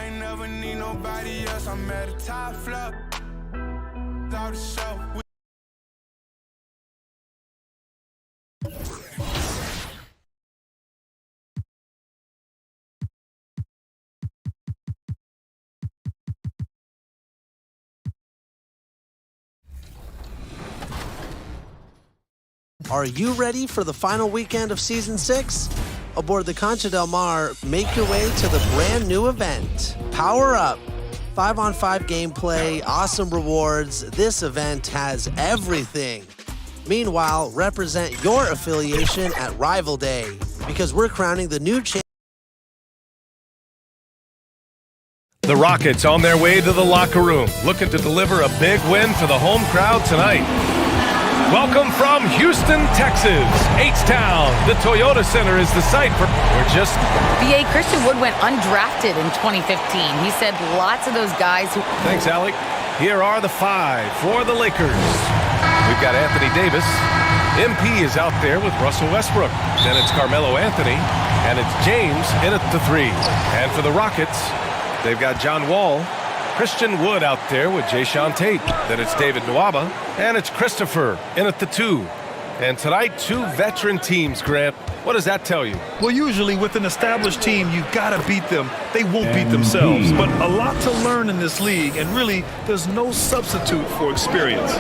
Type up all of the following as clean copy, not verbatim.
ain't never need nobody else. I'm at the top floor. Out the show. Are you ready for the final weekend of Season 6? Aboard the Concha del Mar, make your way to the brand new event, Power Up. 5-on-5 gameplay, awesome rewards. This event has everything. Meanwhile, represent your affiliation at Rival Day, because we're crowning the new champion. The Rockets on their way to the locker room, looking to deliver a big win for the home crowd tonight. Welcome from Houston, Texas, H-Town. The Toyota Center is the site for BA Christian Wood went undrafted in 2015. He said lots of those guys who... Thanks, Alec. Here are the 5 for the Lakers. We've got Anthony Davis. MP is out there with Russell Westbrook. Then it's Carmelo Anthony, and it's James in at the 3. And for the Rockets, they've got John Wall, Christian Wood out there with Jayshawn Tate. Then it's David Nwaba, and it's Christopher in at the 2. And tonight, 2 veteran teams, Grant. What does that tell you? Well, usually with an established team, you've got to beat them. They won't beat themselves. But a lot to learn in this league, and really, there's no substitute for experience.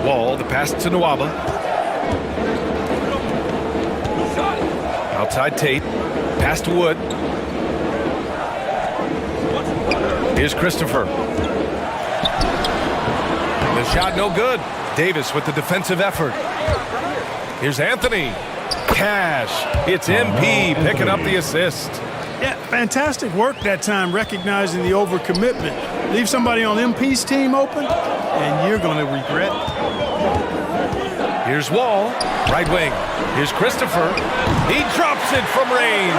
Wall, the pass to Nwaba. Outside Tate. Pass to Wood. Here's Christopher. The shot no good. Davis with the defensive effort. Here's Anthony. Cash. It's MP picking up the assist. Yeah, fantastic work that time recognizing the overcommitment. Leave somebody on MP's team open, and you're going to regret it. Here's Wall. Right wing. Here's Christopher. He drops it from range.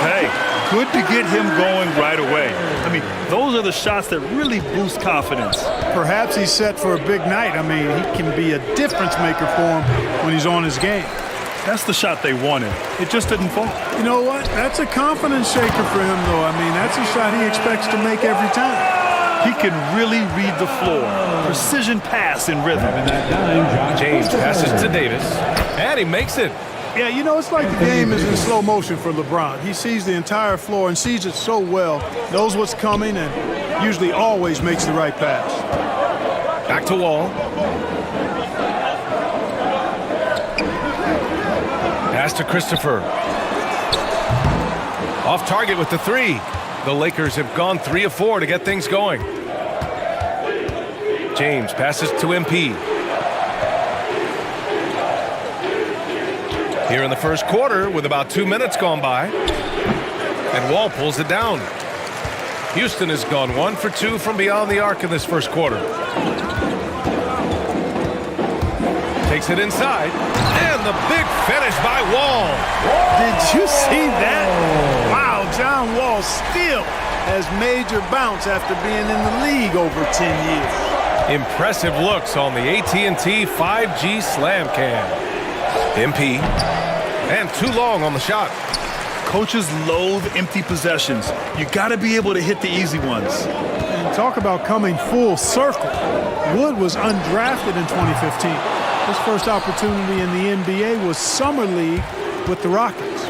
Hey, good to get him going right away. I mean, those are the shots that really boost confidence. Perhaps he's set for a big night. I mean, he can be a difference maker for him when he's on his game. That's the shot they wanted. It just didn't fall. You know what? That's a confidence shaker for him, though. I mean, that's a shot he expects to make every time. He can really read the floor. Precision pass in rhythm. James passes to Davis, and he makes it. Yeah, you know, it's like the game is in slow motion for LeBron. He sees the entire floor and sees it so well, knows what's coming, and usually always makes the right pass. Back to Wall. Pass to Christopher. Off target with the 3. The Lakers have gone 3 of 4 to get things going. James passes to MP. Here in the first quarter with about 2 minutes gone by. And Wall pulls it down. Houston has gone 1 for 2 from beyond the arc in this first quarter. Takes it inside. And the big finish by Wall. Did you see that? Wow, John Wall still has major bounce after being in the league over 10 years. Impressive looks on the AT&T 5G Slam Cam. MP. And too long on the shot. Coaches loathe empty possessions. You got to be able to hit the easy ones. And talk about coming full circle. Wood was undrafted in 2015. His first opportunity in the NBA was Summer League with the Rockets.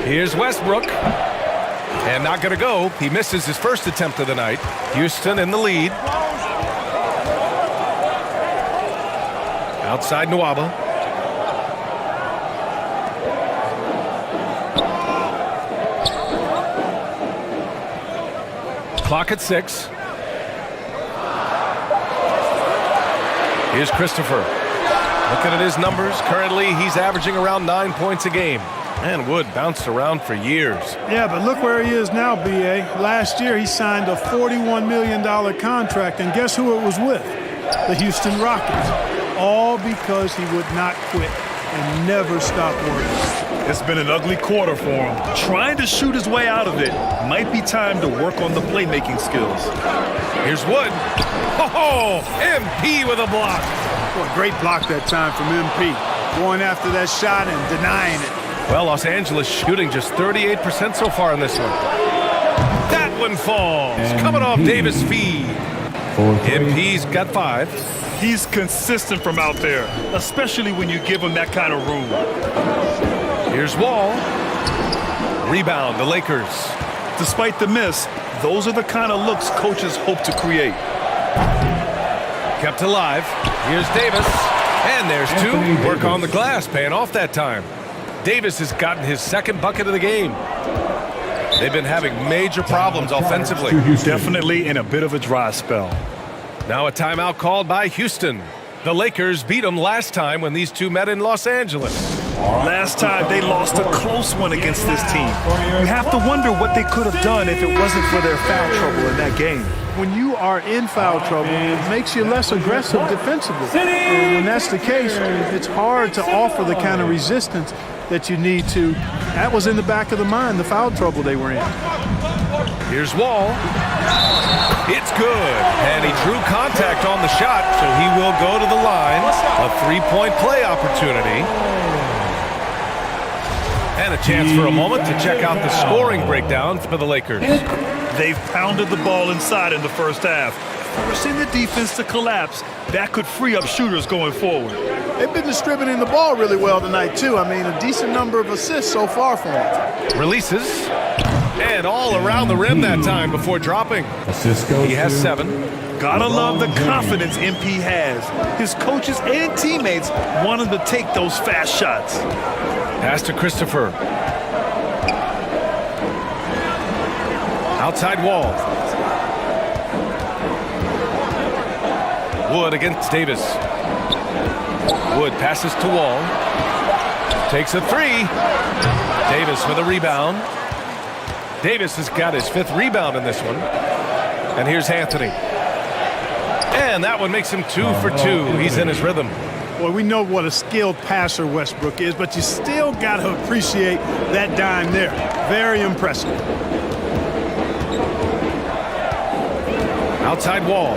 Here's Westbrook. And not going to go. He misses his first attempt of the night. Houston in the lead. Outside Nwaba. Clock at 6. Here's Christopher. Looking at his numbers, currently he's averaging around 9 points a game. And Wood bounced around for years. Yeah, but look where he is now, B.A. Last year he signed a $41 million contract, and guess who it was with? The Houston Rockets. All because he would not quit and never stop working. It's been an ugly quarter for him. Trying to shoot his way out of it. Might be time to work on the playmaking skills. Here's Wood. Oh, MP with a block. What a great block that time from MP. Going after that shot and denying it. Well, Los Angeles shooting just 38% so far in this one. That one falls. Coming off Davis' feed. MP's got 5. He's consistent from out there, especially when you give him that kind of room. Here's Wall. Rebound, the Lakers. Despite the miss, those are the kind of looks coaches hope to create. Kept alive. Here's Davis. And there's 2. Work on the glass, paying off that time. Davis has gotten his 2nd bucket of the game. They've been having major problems offensively. Definitely in a bit of a dry spell. Now a timeout called by Houston. The Lakers beat them last time when these two met in Los Angeles. Last time they lost a close one against this team. You have to wonder what they could have done if it wasn't for their foul trouble in that game. When you are in foul trouble, it makes you less aggressive defensively. And when that's the case, it's hard to offer the kind of resistance that you need to. That was in the back of the mind, the foul trouble they were in. Here's Wall. It's good. And he drew contact on the shot, so he will go to the line. A 3-point play opportunity. And a chance for a moment to check out the scoring breakdown for the Lakers. They've pounded the ball inside in the first half, forcing the defense to collapse. That could free up shooters going forward. They've been distributing the ball really well tonight, too. I mean, a decent number of assists so far for them. Releases. And all around the rim that time before dropping. He has 7. Gotta love the confidence MP has. His coaches and teammates want him to take those fast shots. Pass to Christopher. Outside Wall. Wood against Davis. Wood passes to Wall. Takes a 3. Davis with a rebound. Davis has got his 5th rebound in this one. And here's Anthony. And that one makes him 2 for 2. He's in his rhythm. Well, we know what a skilled passer Westbrook is, but you still got to appreciate that dime there. Very impressive. Outside Wall.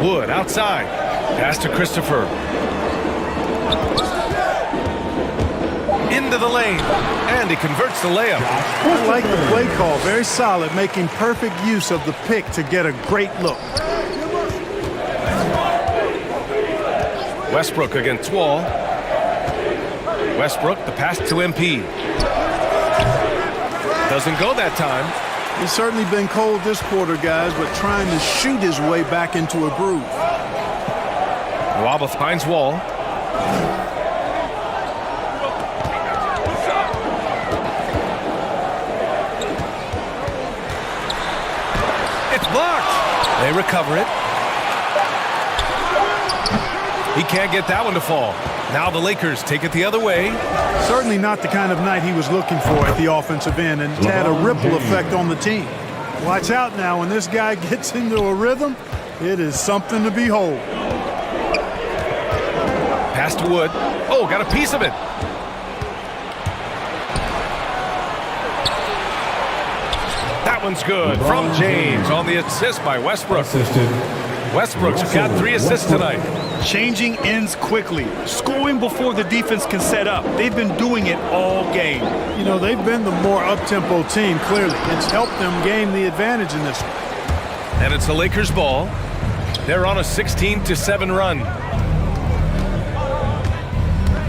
Wood outside. Pass to Christopher. Into the lane. And he converts the layup. I like the play call. Very solid, making perfect use of the pick to get a great look. Westbrook against Wall. Westbrook, the pass to MP. Doesn't go that time. He's certainly been cold this quarter, guys, but trying to shoot his way back into a groove. Waba finds Wall. It's blocked. They recover it. He can't get that one to fall. Now the Lakers take it the other way. Certainly not the kind of night he was looking for at the offensive end, and it's had a ripple effect on the team. Watch out now. When this guy gets into a rhythm, it is something to behold. Pass to Wood. Oh, got a piece of it. That one's good from James on the assist by Westbrook. Westbrook's got 3 assists tonight. Changing ends quickly, scoring before the defense can set up. They've been doing it all game. You know, they've been the more up-tempo team, clearly. It's helped them gain the advantage in this one. And it's the Lakers' ball. They're on a 16-7 run.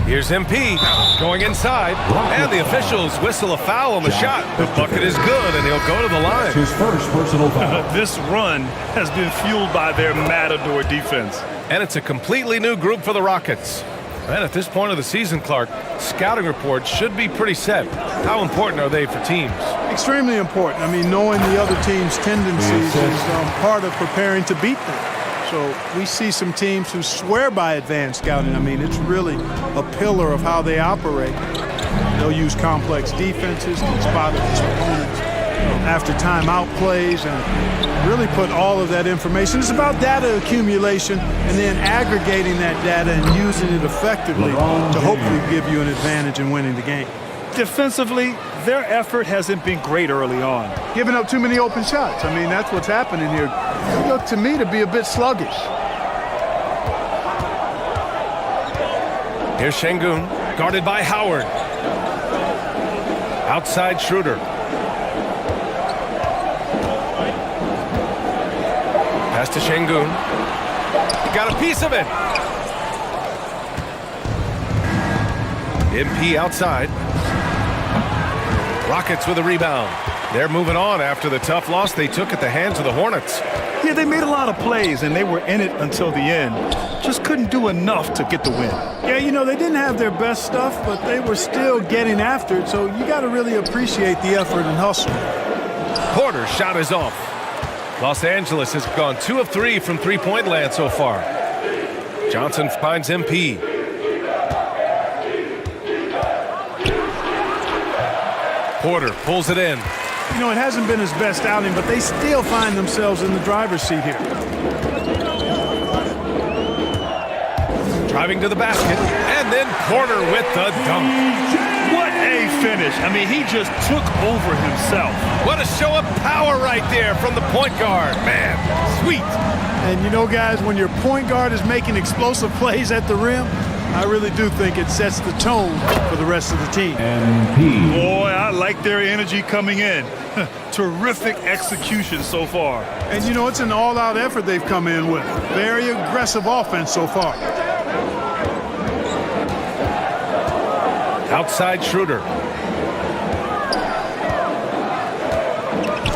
Here's MP going inside, and the officials whistle a foul on the shot. The bucket is good, and he'll go to the line. His first personal foul. This run has been fueled by their matador defense. And it's a completely new group for the Rockets. And at this point of the season, Clark, scouting reports should be pretty set. How important are they for teams? Extremely important. I mean, knowing the other team's tendencies is part of preparing to beat them. So we see some teams who swear by advanced scouting. I mean, it's really a pillar of how they operate. They'll use complex defenses to spot opponents after timeout plays and really put all of that information. It's about data accumulation and then aggregating that data and using it effectively to hopefully give you an advantage in winning the game. Defensively, their effort hasn't been great early on. Giving up too many open shots. I mean, that's what's happening here. They look to me to be a bit sluggish. Here's Şengün, guarded by Howard. Outside Schroeder. Pass to Şengün. He got a piece of it. MP outside. Rockets with a rebound. They're moving on after the tough loss they took at the hands of the Hornets. Yeah, they made a lot of plays, and they were in it until the end. Just couldn't do enough to get the win. Yeah, you know, they didn't have their best stuff, but they were still getting after it, so you got to really appreciate the effort and hustle. Porter's shot is off. Los Angeles has gone 2 of 3 from three-point land so far. Johnson finds MP. Porter pulls it in. You know, it hasn't been his best outing, but they still find themselves in the driver's seat here. Driving to the basket, and then Porter with the dunk. What a finish. I mean, he just took over himself. What a show of power right there from the point guard. Man, sweet. And you know, guys, when your point guard is making explosive plays at the rim, I really do think it sets the tone for the rest of the team. Boy, I like their energy coming in. Terrific execution so far. And you know, it's an all-out effort they've come in with. Very aggressive offense so far. Outside Schroeder.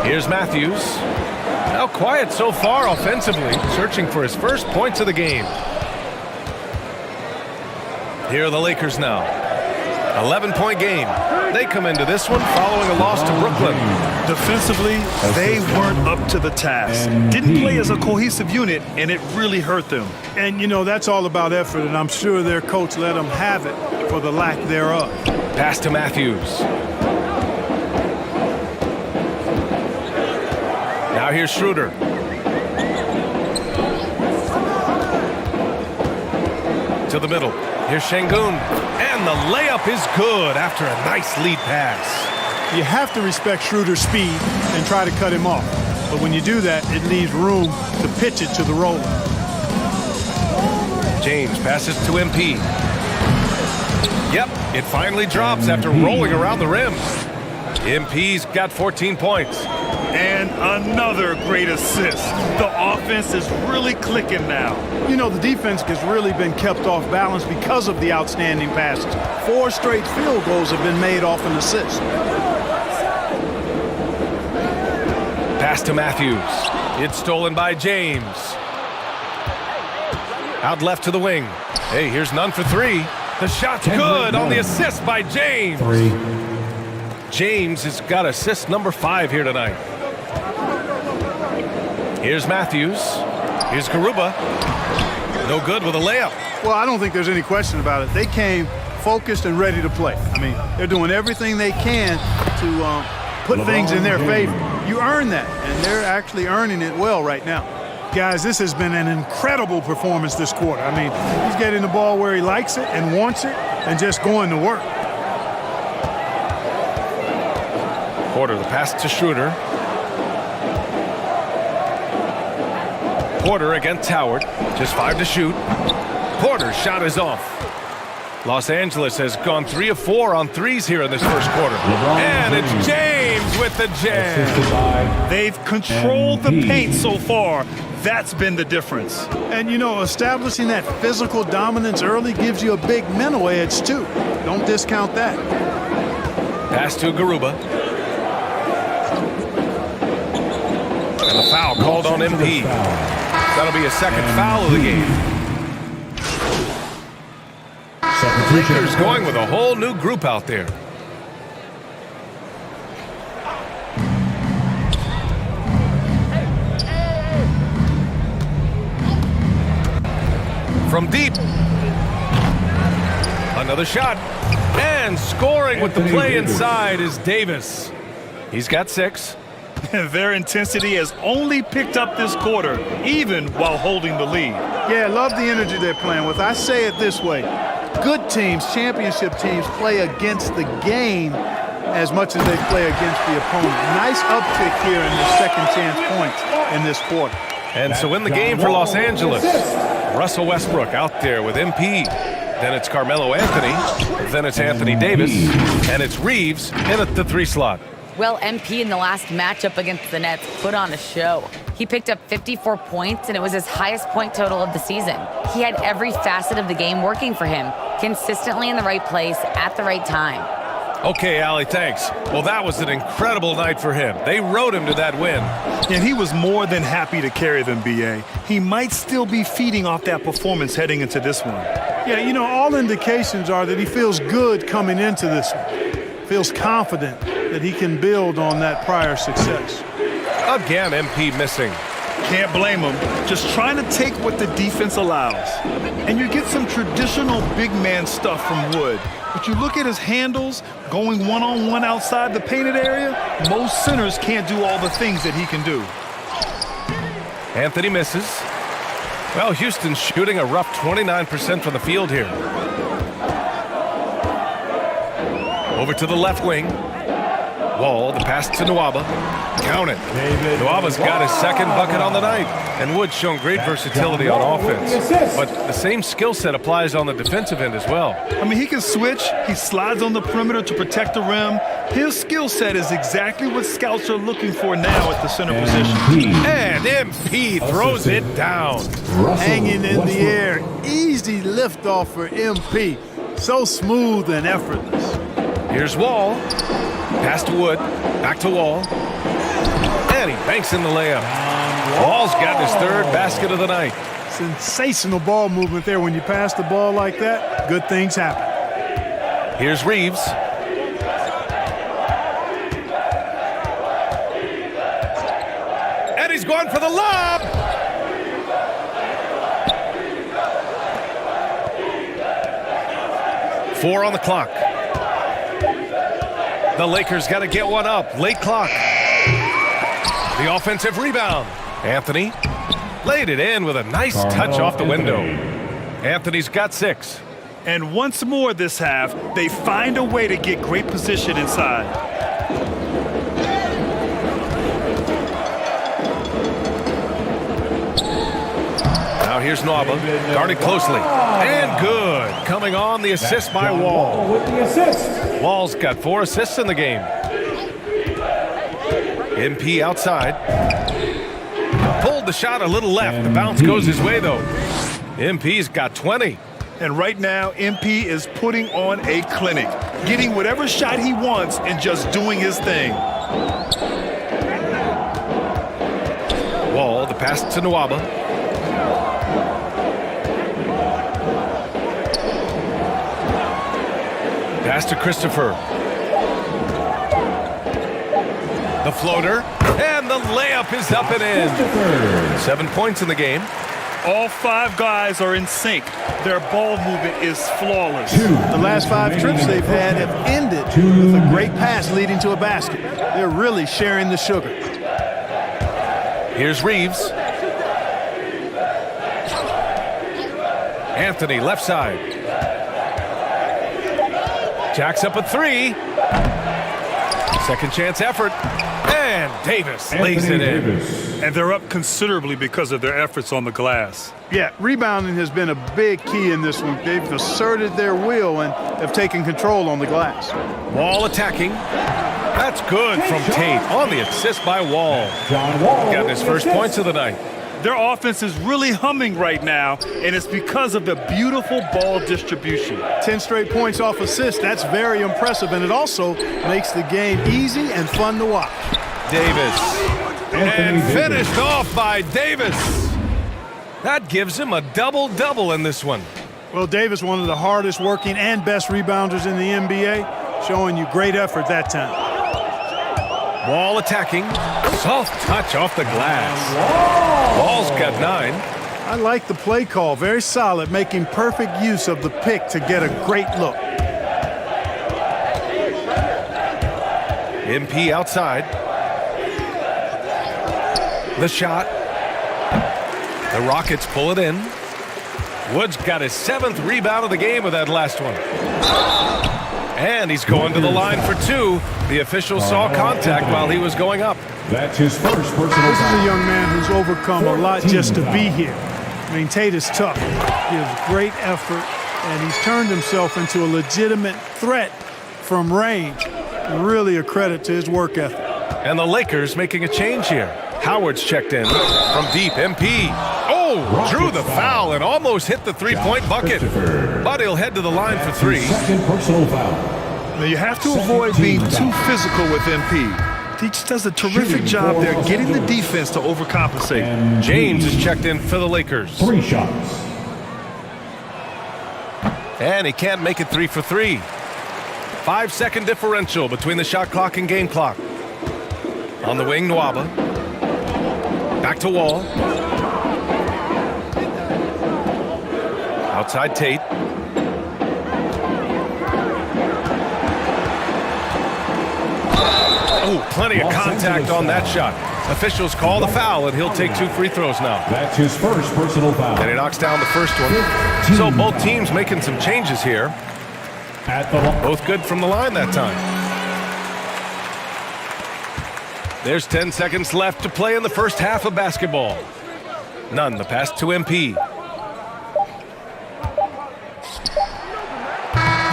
Here's Matthews. Now quiet so far offensively, searching for his first points of the game. Here are the Lakers now. 11-point game. They come into this one following a loss to Brooklyn. Defensively, they weren't up to the task. Didn't play as a cohesive unit, and it really hurt them. And, you know, that's all about effort, and I'm sure their coach let them have it for the lack thereof. Pass to Matthews. Now here's Schroeder. To the middle. Here's Şengün. And the layup is good after a nice lead pass. You have to respect Schroeder's speed and try to cut him off. But when you do that, it leaves room to pitch it to the roller. James passes to MP. Yep, it finally drops after rolling around the rim. MP's got 14 points. And another great assist. The offense is really clicking now. You know, the defense has really been kept off balance because of the outstanding passes. 4 straight field goals have been made off an assist. Pass to Matthews. It's stolen by James. Out left to the wing. Hey, here's none for 3. The shot's good on the assist by James. 3. James has got assist number 5 here tonight. Here's Matthews. Here's Garuba. No good with a layup. Well, I don't think there's any question about it. They came focused and ready to play. I mean, they're doing everything they can to put things in their favor. You earn that, and they're actually earning it well right now. Guys, this has been an incredible performance this quarter. I mean, he's getting the ball where he likes it and wants it and just going to work. Porter, the pass to Schroeder. Porter against Howard. Just 5 to shoot. Porter's shot is off. Los Angeles has gone 3 of 4 on threes here in this first quarter. And it's James with the jam. They've controlled the paint so far. That's been the difference. And, you know, establishing that physical dominance early gives you a big mental edge, too. Don't discount that. Pass to Garuba. And the foul called on MP. That'll be a second foul of the game. Lakers going with a whole new group out there. From deep. Another shot. And scoring with the play inside is Davis. He's got 6. Their intensity has only picked up this quarter, even while holding the lead. Yeah, love the energy they're playing with. I say it this way. Good teams, championship teams, play against the game as much as they play against the opponent. Nice uptick here in the second chance points in this quarter. And so in the game for Los Angeles, Russell Westbrook out there with MP. Then it's Carmelo Anthony. Then it's Anthony Davis. And it's Reeves in at the 3 slot. Well, MP in the last matchup against the Nets put on a show. He picked up 54 points, and it was his highest point total of the season. He had every facet of the game working for him, consistently in the right place at the right time. Okay, Allie, thanks. Well, that was an incredible night for him. They rode him to that win. And he was more than happy to carry them, B.A. He might still be feeding off that performance heading into this one. Yeah, you know, all indications are that he feels good coming into this one. Feels confident that he can build on that prior success. Again, MP missing. Can't blame him. Just trying to take what the defense allows. And you get some traditional big man stuff from Wood. But you look at his handles, going one-on-one outside the painted area, most centers can't do all the things that he can do. Anthony misses. Well, Houston's shooting a rough 29% from the field here. Over to the left wing. Wall, the pass to Nwaba. Count it. Nwaba's got his second bucket on the night. And Wood's shown great versatility on offense. But the same skill set applies on the defensive end as well. I mean, he can switch. He slides on the perimeter to protect the rim. His skill set is exactly what scouts are looking for now at the center position. And MP throws it down. Hanging in the air. Easy liftoff for MP. So smooth and effortless. Here's Wall. Pass to Wood. Back to Wall. And he banks in the layup. Wall's got his third basket of the night. Sensational ball movement there. When you pass the ball like that, good things happen. Here's Reeves. And he's going for the lob. Four on the clock. The Lakers got to get one up. Late clock. The offensive rebound. Anthony laid it in with a nice touch off the window. Anthony's got 6. And once more this half, they find a way to get great position inside. Now here's Nwaba, guarded closely. And good. Coming on, the assist by Wall. Wall's got 4 assists in the game. MP outside. Pulled the shot a little left. The bounce goes his way, though. MP's got 20. And right now, MP is putting on a clinic, getting whatever shot he wants and just doing his thing. Wall, the pass to Nwaba. Pass to Christopher. The floater, and the layup is up and in. 7 points in the game. All 5 guys are in sync. Their ball movement is flawless. The last 5 trips they've had have ended with a great pass leading to a basket. They're really sharing the sugar. Here's Reeves. Anthony, left side. Jacks up a 3. Second chance effort. And Davis lays it in. And they're up considerably because of their efforts on the glass. Yeah, rebounding has been a big key in this one. They've asserted their will and have taken control on the glass. Wall attacking. That's good from Tate on the assist by Wall. Got his first points of the night. Their offense is really humming right now, and it's because of the beautiful ball distribution. 10 straight points off assists. That's very impressive, and it also makes the game easy and fun to watch. Davis. And finished off by Davis. That gives him a double-double in this one. Well, Davis, one of the hardest working and best rebounders in the NBA, showing you great effort that time. Wall attacking. Soft touch off the glass. Wall's got 9. I like the play call. Very solid, making perfect use of the pick to get a great look. MP outside. The shot. The Rockets pull it in. Wood's got his 7th rebound of the game with that last one. And he's going to the line for 2. The official saw contact while he was going up. That's his first personal foul. This is a young man who's overcome a lot just to be here. I mean, Tate is tough. He has great effort, and he's turned himself into a legitimate threat from range. Really a credit to his work ethic. And the Lakers making a change here. Howard's checked in from deep. MP. Oh, drew the foul and almost hit the three-point bucket. But he'll head to the line for three. Second personal foul. Now you have to avoid being too physical with MP. He just does a terrific job there getting the defense to overcompensate. James is checked in for the Lakers. 3 shots. And he can't make it 3 for 3. 5-second differential between the shot clock and game clock. On the wing, Nwaba. Back to Wall. Outside Tate. Oh, plenty of contact on that shot. Officials call the foul, and he'll take 2 free throws now. That's his first personal foul. And he knocks down the first one. So both teams making some changes here. At the line. Both good from the line that time. There's 10 seconds left to play in the first half of basketball. None. The pass to MP.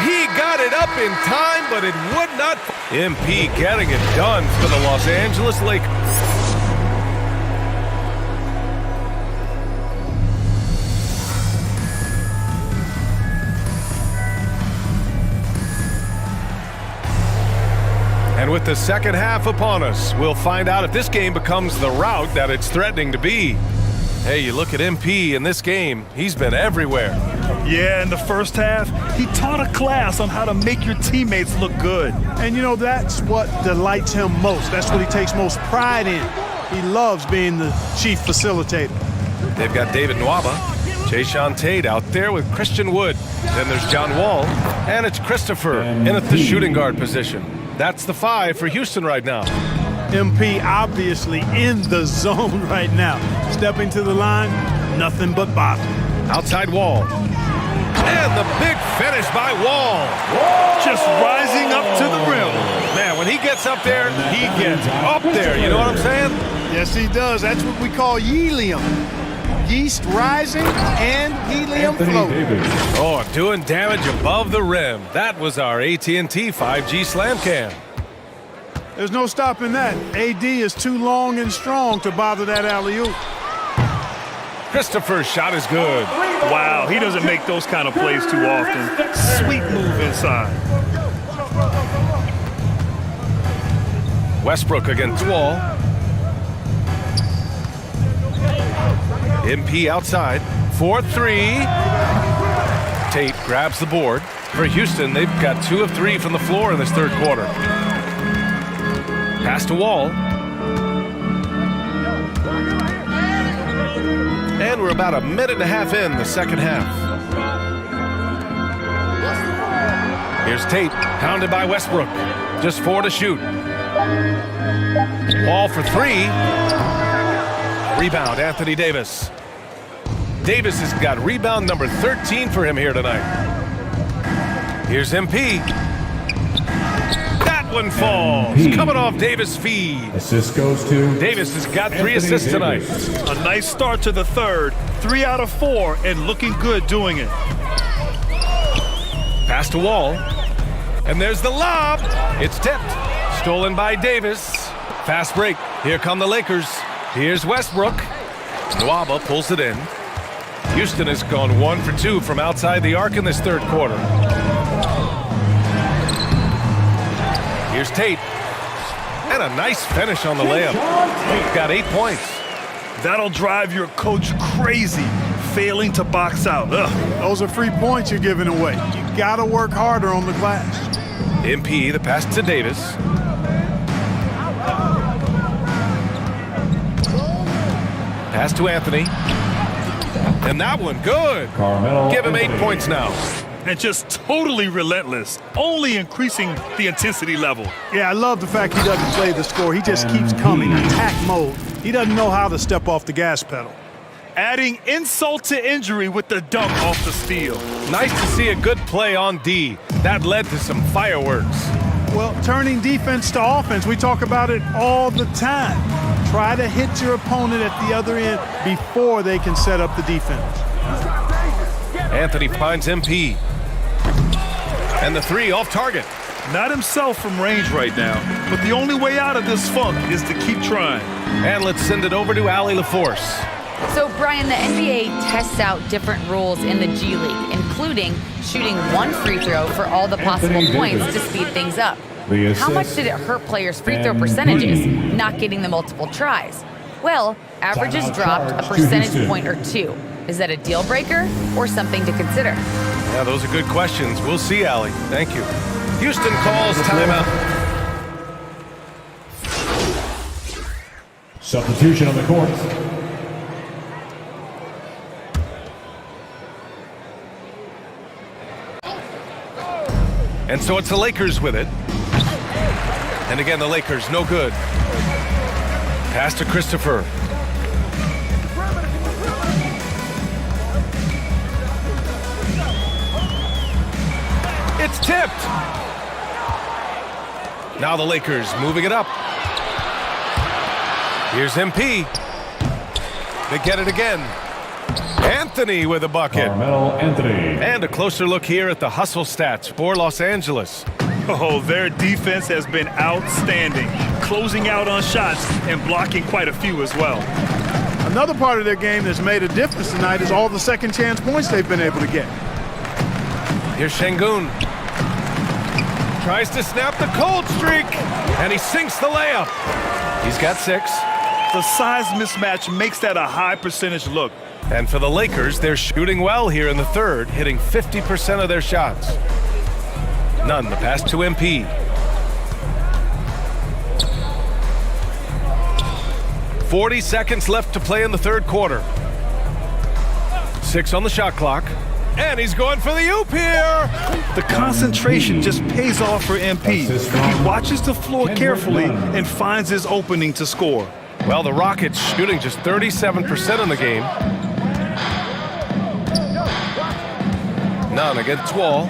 He got it up in time, but it would not. MP getting it done for the Los Angeles Lakers. And with the second half upon us, we'll find out if this game becomes the rout that it's threatening to be. Hey, you look at MP in this game, he's been everywhere. Yeah, in the first half, he taught a class on how to make your teammates look good. And, you know, that's what delights him most. That's what he takes most pride in. He loves being the chief facilitator. They've got David Nwaba, Jayshawn Tate out there with Christian Wood. Then there's John Wall, and it's Christopher in at the shooting guard position. That's the 5 for Houston right now. MP obviously in the zone right now. Stepping to the line, nothing but bottom. Outside Wall. And the big finish by Wall. Just rising up to the rim. Man, when he gets up there, he gets up there. You know what I'm saying? Yes, he does. That's what we call helium. Yeast rising and helium floating. Oh, doing damage above the rim. That was our AT&T 5G Slam Cam. There's no stopping that. AD is too long and strong to bother that alley-oop. Christopher's shot is good. Wow, he doesn't make those kind of plays too often. Sweet move inside. Westbrook against Wall. MP outside. 4-3. Tate grabs the board. For Houston, they've got 2 of 3 from the floor in this third quarter. Pass to Wall. And we're about a minute and a half in the second half. Here's Tate, pounded by Westbrook. Just 4 to shoot. Wall for 3. Rebound, Anthony Davis. Davis has got rebound number 13 for him here tonight. Here's MP. That one falls. MP. Coming off Davis' feed. Assist goes to Davis has got 3 Anthony assists tonight. Davis. A nice start to the third. 3 out of 4 and looking good doing it. Pass to Wall. And there's the lob. It's tipped. Stolen by Davis. Fast break. Here come the Lakers. Here's Westbrook. Nwaba pulls it in. Houston has gone 1 for 2 from outside the arc in this third quarter. Here's Tate. And a nice finish on the layup. Tate got 8 points. That'll drive your coach crazy, failing to box out. Ugh. Those are free points you're giving away. You gotta work harder on the glass. MP, the pass to Davis. Pass to Anthony. And that one, good. Carmelo Give him 8 Anthony. points now. And just totally relentless, only increasing the intensity level. Yeah, I love the fact he doesn't play the score. He just keeps coming, attack mode. He doesn't know how to step off the gas pedal. Adding insult to injury with the dunk off the steal. Nice to see a good play on D. That led to some fireworks. Well, turning defense to offense, we talk about it all the time. Try to hit your opponent at the other end before they can set up the defense. Anthony finds MP. And the three off target. Not himself from range right now, but the only way out of this funk is to keep trying. And let's send it over to Allie LaForce. So, Brian, the NBA tests out different rules in the G League, including shooting one free throw for all the possible points to speed things up. How much did it hurt players' free throw percentages, not getting the multiple tries? Well, averages dropped a percentage point or two. Is that a deal breaker or something to consider? Yeah, those are good questions. We'll see, Allie. Thank you. Houston calls timeout. Substitution on the court. And so it's the Lakers with it. And again, the Lakers, no good. Pass to Christopher. It's tipped. Now the Lakers moving it up. Here's MP. They get it again. Anthony with a bucket. Carmelo Anthony. And a closer look here at the hustle stats for Los Angeles. Oh, their defense has been outstanding, closing out on shots and blocking quite a few as well. Another part of their game that's made a difference tonight is all the second chance points they've been able to get. Here's Şengün. Tries to snap the cold streak, and he sinks the layup. He's got 6. The size mismatch makes that a high percentage look. And for the Lakers, they're shooting well here in the third, hitting 50% of their shots. None. The pass to MP. "40 seconds left to play in the third quarter. 6 on the shot clock. And he's going for the oop here. The concentration just pays off for MP. He watches the floor carefully and finds his opening to score. Well, the Rockets shooting just 37% in the game. None against Wall.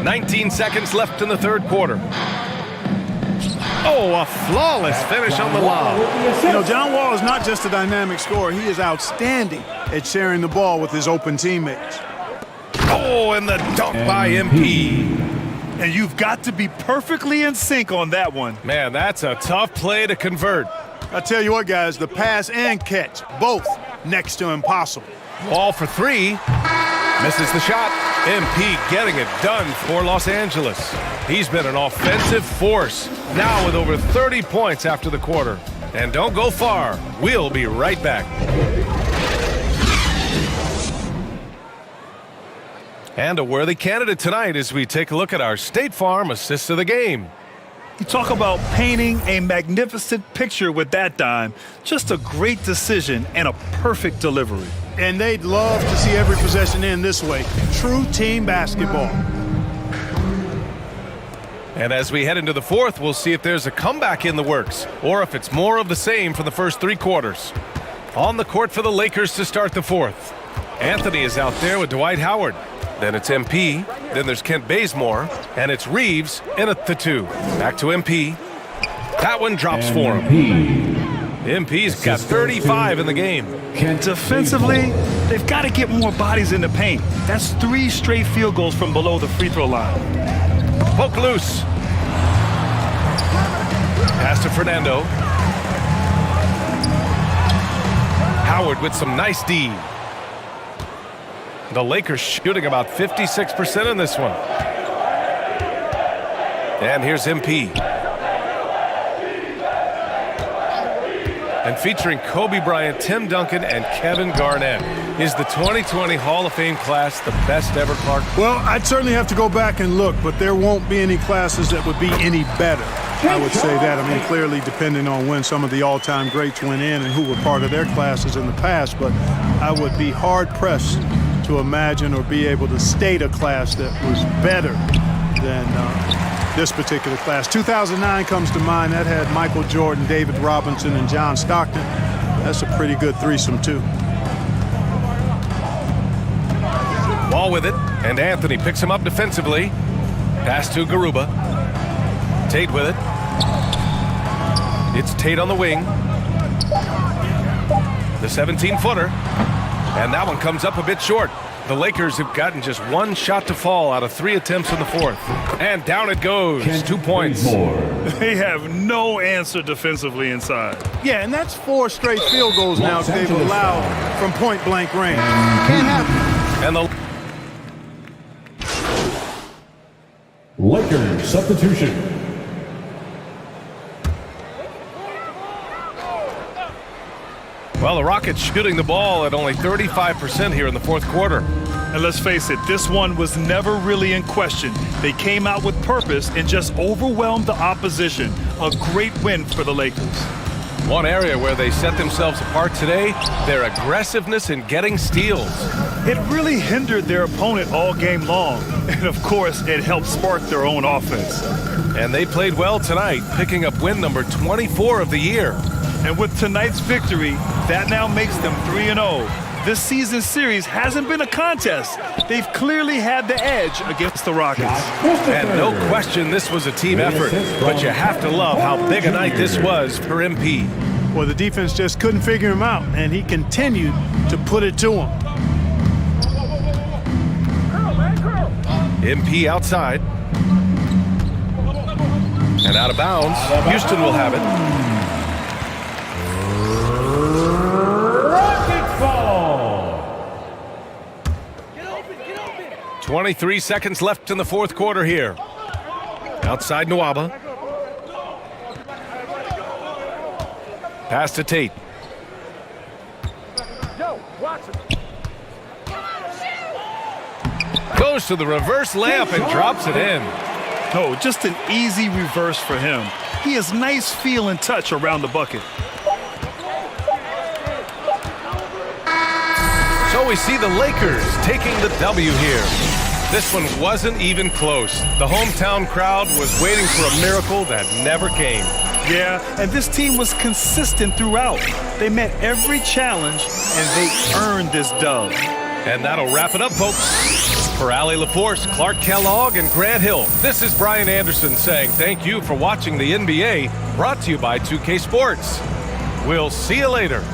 19 seconds left in the third quarter. Oh, a flawless finish on the lob. You know, John Wall is not just a dynamic scorer. He is outstanding at sharing the ball with his open teammates. Oh, and the dunk by MP. And you've got to be perfectly in sync on that one. Man, that's a tough play to convert. I tell you what, guys, the pass and catch, both next to impossible. Wall for 3. Misses the shot. MP getting it done for Los Angeles. He's been an offensive force, now with over 30 points after the quarter. And don't go far. We'll be right back. And a worthy candidate tonight as we take a look at our State Farm assist of the game. You talk about painting a magnificent picture with that dime. Just a great decision and a perfect delivery. And they'd love to see every possession end this way. True team basketball. And as we head into the fourth, we'll see if there's a comeback in the works or if it's more of the same for the first 3 quarters. On the court for the Lakers to start the fourth. Anthony is out there with Dwight Howard. Then it's MP. Then there's Kent Bazemore. And it's Reeves in at the 2. Back to MP. That one drops for him. MP's got 35 in the game. Defensively, they've got to get more bodies in the paint. That's 3 straight field goals from below the free throw line. Poke loose. Pass to Fernando. Howard with some nice D. The Lakers shooting about 56% in this one. And here's MP. And featuring Kobe Bryant, Tim Duncan, and Kevin Garnett. Is the 2020 Hall of Fame class the best ever, Clark? Well, I'd certainly have to go back and look, but there won't be any classes that would be any better. I would say that. I mean, clearly depending on when some of the all-time greats went in and who were part of their classes in the past, but I would be hard-pressed to imagine or be able to state a class that was better than this particular class. 2009 comes to mind. That had Michael Jordan, David Robinson, and John Stockton. That's a pretty good threesome, too. Ball with it, and Anthony picks him up defensively. Pass to Garuba. Tate with it. It's Tate on the wing. the 17-footer. And that one comes up a bit short. The Lakers have gotten just one shot to fall out of 3 attempts in the fourth. And down it goes. 2 points. They have no answer defensively inside. Yeah, and that's 4 straight field goals now they've allowed from point-blank range. Can't happen. And the Lakers substitution. Well, the Rockets shooting the ball at only 35% here in the fourth quarter. And let's face it, this one was never really in question. They came out with purpose and just overwhelmed the opposition. A great win for the Lakers. One area where they set themselves apart today, their aggressiveness in getting steals. It really hindered their opponent all game long. And of course, it helped spark their own offense. And they played well tonight, picking up win number 24 of the year. And with tonight's victory, that now makes them 3-0. This season series hasn't been a contest. They've clearly had the edge against the Rockets. And no question this was a team effort, but you have to love how big a night this was for MP. Well, the defense just couldn't figure him out, and he continued to put it to him. MP outside. And out of bounds. Houston will have it. 23 seconds left in the fourth quarter here. Outside Nwaba. Pass to Tate. Goes to the reverse layup and drops it in. Oh, just an easy reverse for him. He has nice feel and touch around the bucket. So we see the Lakers taking the W here. This one wasn't even close. The hometown crowd was waiting for a miracle that never came. Yeah, and this team was consistent throughout. They met every challenge, and they earned this dub. And that'll wrap it up, folks. For Allie LaForce, Clark Kellogg, and Grant Hill, this is Brian Anderson saying thank you for watching the NBA, brought to you by 2K Sports. We'll see you later.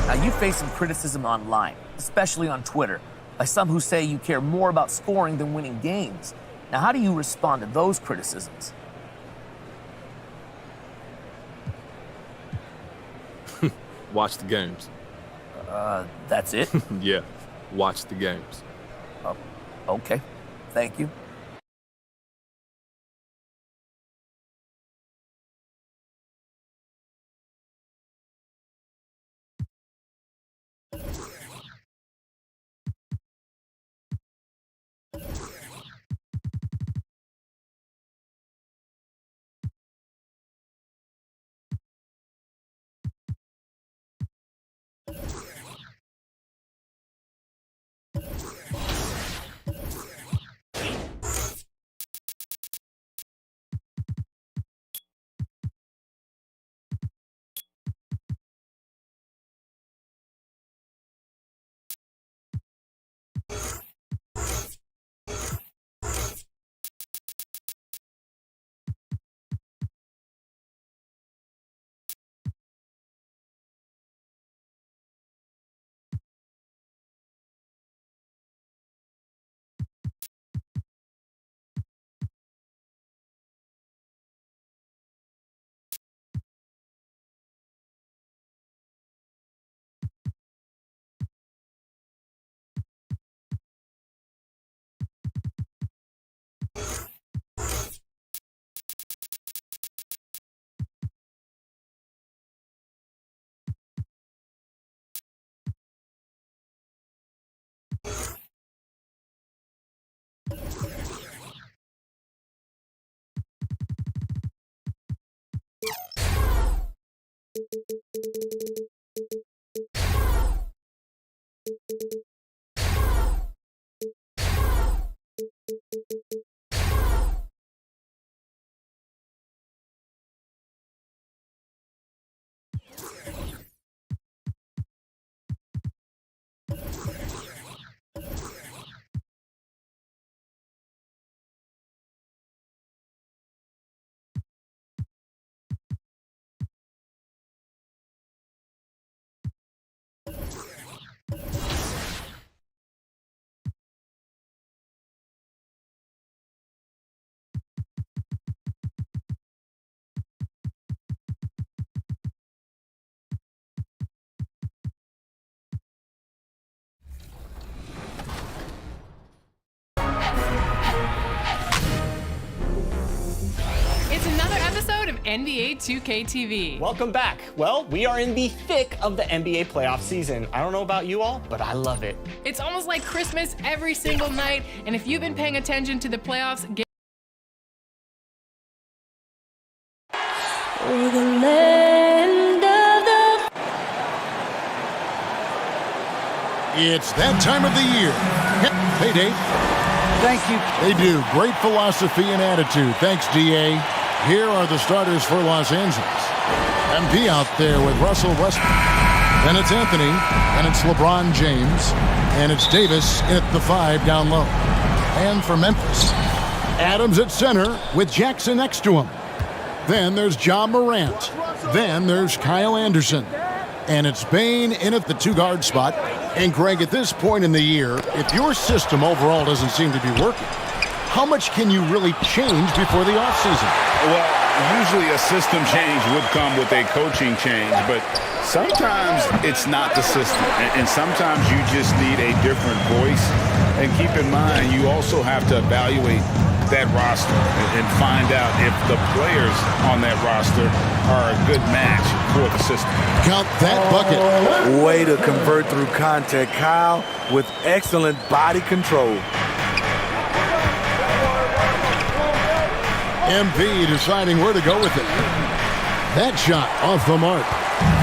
Now, you face some criticism online, especially on Twitter, by some who say you care more about scoring than winning games. Now, how do you respond to those criticisms? Watch the games. That's it? Yeah, watch the games. Okay, thank you. another episode of NBA 2K TV. Welcome back. Well, we are in the thick of the NBA playoff season. I don't know about you all, but I love it. It's almost like Christmas every single night, and if you've been paying attention to the playoffs, It's that time of the year. Hey, Dave. Thank you. They do. Great philosophy and attitude. Thanks, DA. Here are the starters for Los Angeles. MP out there with Russell Westbrook. Then it's Anthony. Then it's LeBron James. And it's Davis at the 5 down low. And for Memphis, Adams at center with Jackson next to him. Then there's Ja Morant. Then there's Kyle Anderson. And it's Bane in at the 2-guard spot. And Greg, at this point in the year, if your system overall doesn't seem to be working, how much can you really change before the offseason? Well, usually a system change would come with a coaching change, but sometimes it's not the system. And sometimes you just need a different voice. And keep in mind, you also have to evaluate that roster and find out if the players on that roster are a good match for the system. Count that bucket. Way to convert through contact, Kyle, with excellent body control. MP deciding where to go with it. That shot off the mark.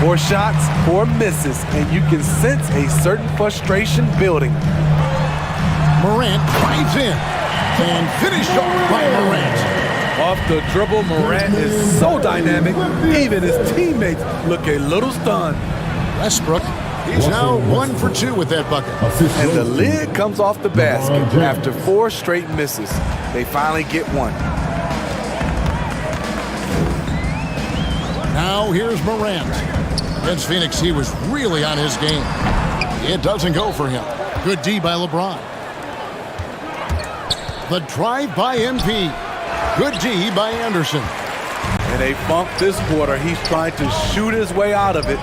4 shots, 4 misses, and you can sense a certain frustration building. Morant drives in and finished off by Morant. Off the dribble, Morant is so dynamic, even his teammates look a little stunned. Westbrook, he's now 1 for 2 with that bucket. And the lid comes off the basket after 4 straight misses. They finally get one. Now here's Morant. Against Phoenix, he was really on his game. It doesn't go for him. Good D by LeBron. The drive by MP. Good D by Anderson. In a funk this quarter, he's trying to shoot his way out of it.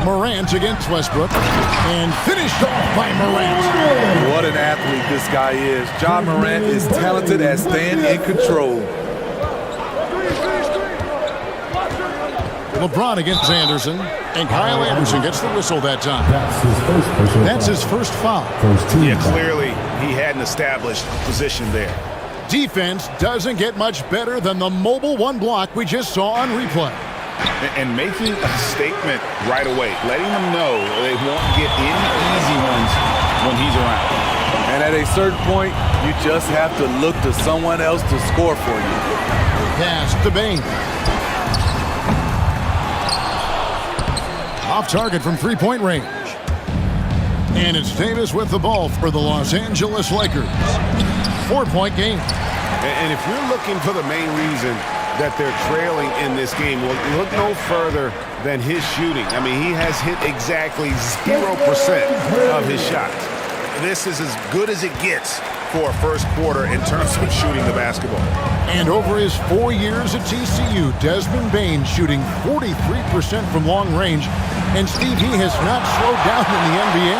Morant against Westbrook. And finished off by Morant. What an athlete this guy is. Ja Morant is talented at staying in control. LeBron against Anderson. And Kyle Anderson gets the whistle that time. That's his first foul. Yeah, clearly he had an established position there. Defense doesn't get much better than the mobile 1 block we just saw on replay. And making a statement right away, letting them know they won't get any easy ones when he's around. And at a certain point, you just have to look to someone else to score for you. Pass to Bane. Off target from 3-point range. And it's Davis with the ball for the Los Angeles Lakers. 4-point game. And if you're looking for the main reason that they're trailing in this game, well, look no further than his shooting. I mean, he has hit exactly 0% of his shots. This is as good as it gets for a first quarter in terms of shooting the basketball. And over his 4 years at TCU, Desmond Bane shooting 43% from long range. And Steve, he has not slowed down in the NBA.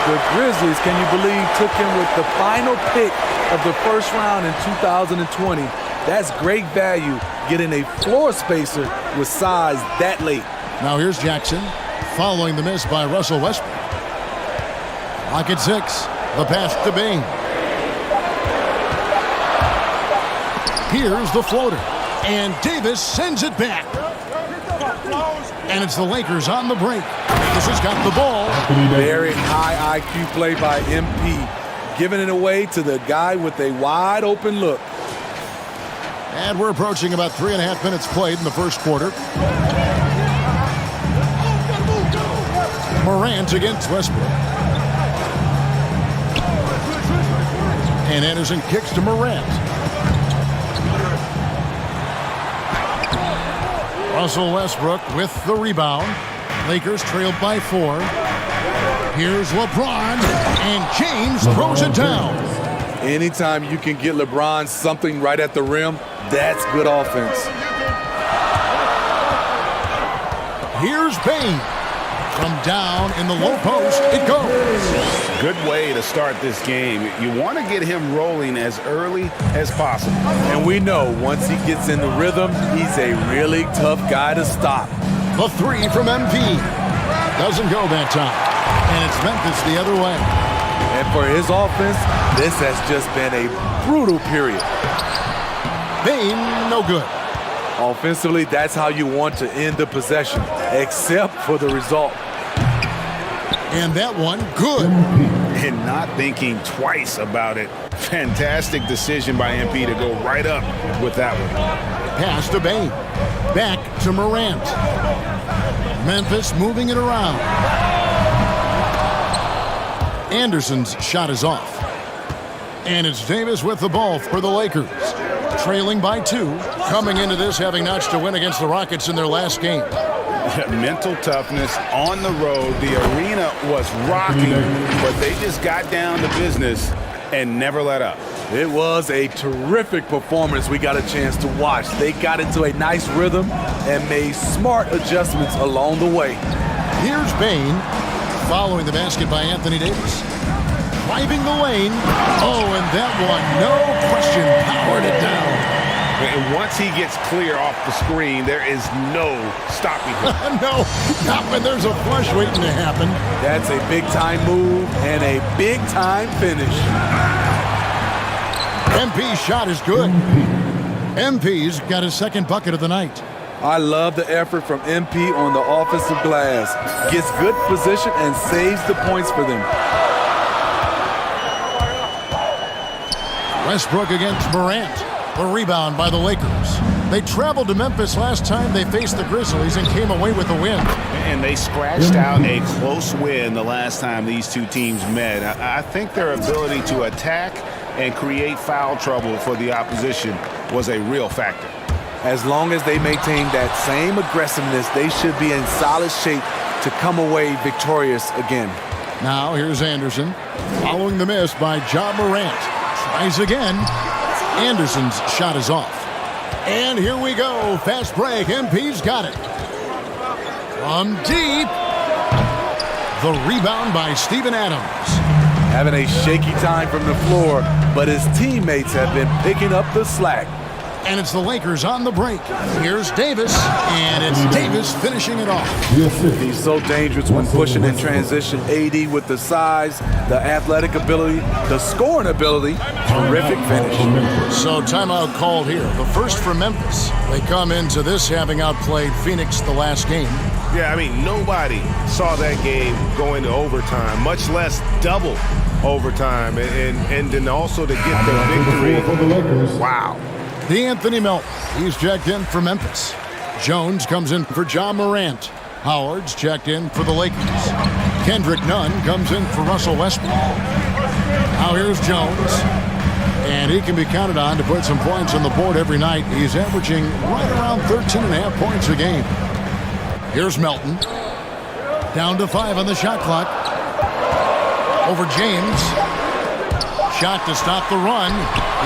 The Grizzlies, can you believe, took him with the final pick of the first round in 2020. That's great value, getting a floor spacer with size that late. Now here's Jackson, following the miss by Russell Westbrook. Lock at 6, the pass to Bane. Here's the floater, and Davis sends it back. And it's the Lakers on the break. Davis has got the ball. Very high IQ play by MP, giving it away to the guy with a wide open look. And we're approaching about 3.5 minutes played in the first quarter. Morant against Westbrook. And Anderson kicks to Morant. Russell Westbrook with the rebound. Lakers trailed by 4. Here's LeBron, and James throws it down. Anytime you can get LeBron something right at the rim, that's good offense. Here's Bane. From down in the low post, it goes. Good way to start this game. You want to get him rolling as early as possible. And we know once he gets in the rhythm, he's a really tough guy to stop. The three from MP. Doesn't go that time. And it's Memphis the other way. And for his offense, this has just been a brutal period. Bain, no good. Offensively, that's how you want to end the possession, except for the result. And that one, good. And not thinking twice about it. Fantastic decision by MP to go right up with that one. Pass to Bain. Back to Morant. Memphis moving it around. Anderson's shot is off. And it's Davis with the ball for the Lakers. Trailing by 2. Coming into this having notched a win against the Rockets in their last game. Mental toughness on the road. The arena was rocking, but they just got down to business and never let up. It was a terrific performance we got a chance to watch. They got into a nice rhythm and made smart adjustments along the way. Here's Bain following the basket by Anthony Davis. Driving the lane. Oh, and that one, no question, powered it down. And once he gets clear off the screen, there is no stopping him. No, not when there's a flush waiting to happen. That's a big-time move and a big-time finish. MP's shot is good. MP's got his second bucket of the night. I love the effort from MP on the offensive glass. Gets good position and saves the points for them. Westbrook against Morant. The rebound by the Lakers. They traveled to Memphis last time they faced the Grizzlies and came away with a win. And they scratched out a close win the last time these two teams met. I think their ability to attack and create foul trouble for the opposition was a real factor. As long as they maintain that same aggressiveness, they should be in solid shape to come away victorious again. Now here's Anderson. Following the miss by Ja Morant. Tries again. Anderson's shot is off. And here we go. Fast break. MP's got it. From deep. The rebound by Steven Adams. Having a shaky time from the floor, but his teammates have been picking up the slack. And it's the Lakers on the break. Here's Davis, and it's Davis finishing it off. He's so dangerous when pushing in transition. AD with the size, the athletic ability, the scoring ability. Terrific finish. So timeout called here. The first for Memphis. They come into this having outplayed Phoenix the last game. Yeah, I mean, nobody saw that game going to overtime, much less double overtime. And then also to get the victory. Wow. D'Anthony Melton, he's checked in for Memphis. Jones comes in for Ja Morant. Howard's checked in for the Lakers. Kendrick Nunn comes in for Russell Westbrook. Now here's Jones. And he can be counted on to put some points on the board every night. He's averaging right around 13.5 points a game. Here's Melton. Down to 5 on the shot clock. Over James. Shot to stop the run.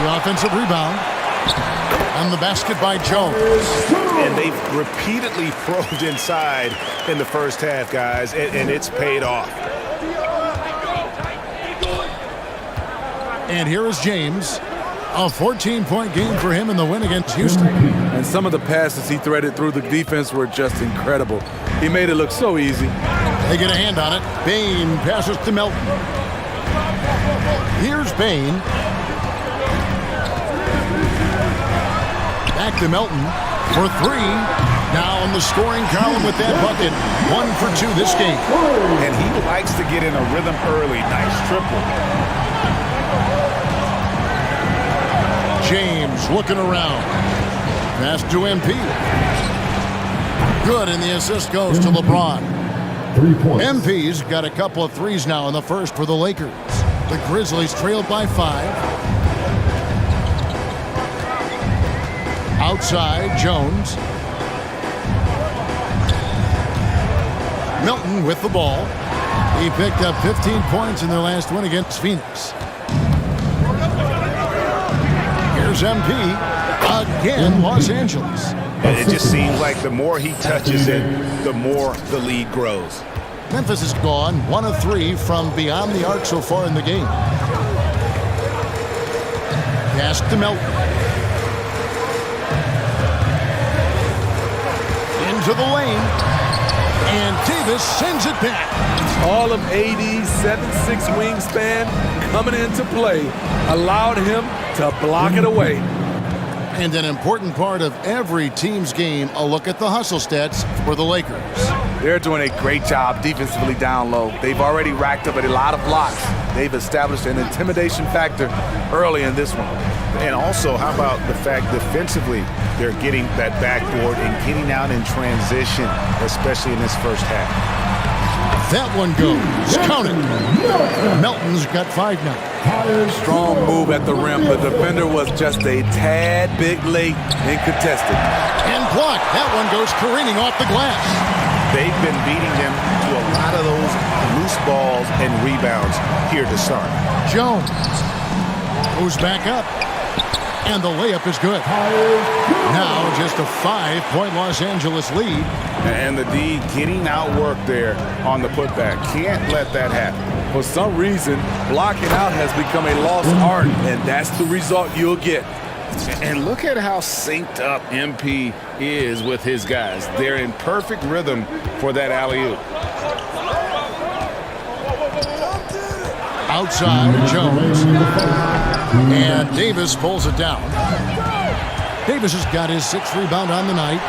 The offensive rebound. And the basket by Jones. And they've repeatedly probed inside in the first half, guys, and it's paid off. And here is James. A 14-point game for him in the win against Houston. And some of the passes he threaded through the defense were just incredible. He made it look so easy. They get a hand on it. Bain passes to Melton. Here's Bain. Back to Melton for 3. Now in the scoring column with that bucket. 1 for 2 this game. And he likes to get in a rhythm early. Nice triple. James looking around. Pass to MP. Good, and the assist goes to LeBron. 3 points. MP's got a couple of threes now in the first for the Lakers. The Grizzlies trailed by 5. Outside, Jones. Melton with the ball. He picked up 15 points in their last win against Phoenix. Here's MP. Again, Los Angeles. And it just seems like the more he touches it, the more the lead grows. Memphis has gone 1 of 3 from beyond the arc so far in the game. Pass to Melton. Into the lane. And Davis sends it back. All of AD's 7'6" wingspan coming into play allowed him to block it away. And an important part of every team's game, a look at the hustle stats for the Lakers. They're doing a great job defensively down low. They've already racked up a lot of blocks. They've established an intimidation factor early in this one. And also, how about the fact defensively, they're getting that backboard and getting out in transition, especially in this first half. That one goes. Count it. Melton's got 5 now. Strong move at the rim. The defender was just a tad bit late and contested. And blocked. That one goes careening off the glass. They've been beating them to a lot of those loose balls and rebounds here to start. Jones moves back up. And the layup is good. Now just a 5-point Los Angeles lead. And the D getting outworked there on the putback. Can't let that happen. For some reason, blocking out has become a lost art, and that's the result you'll get. And look at how synced up MP is with his guys. They're in perfect rhythm for that alley-oop. Outside, Jones. And Davis pulls it down. Davis has got his 6th rebound on the night.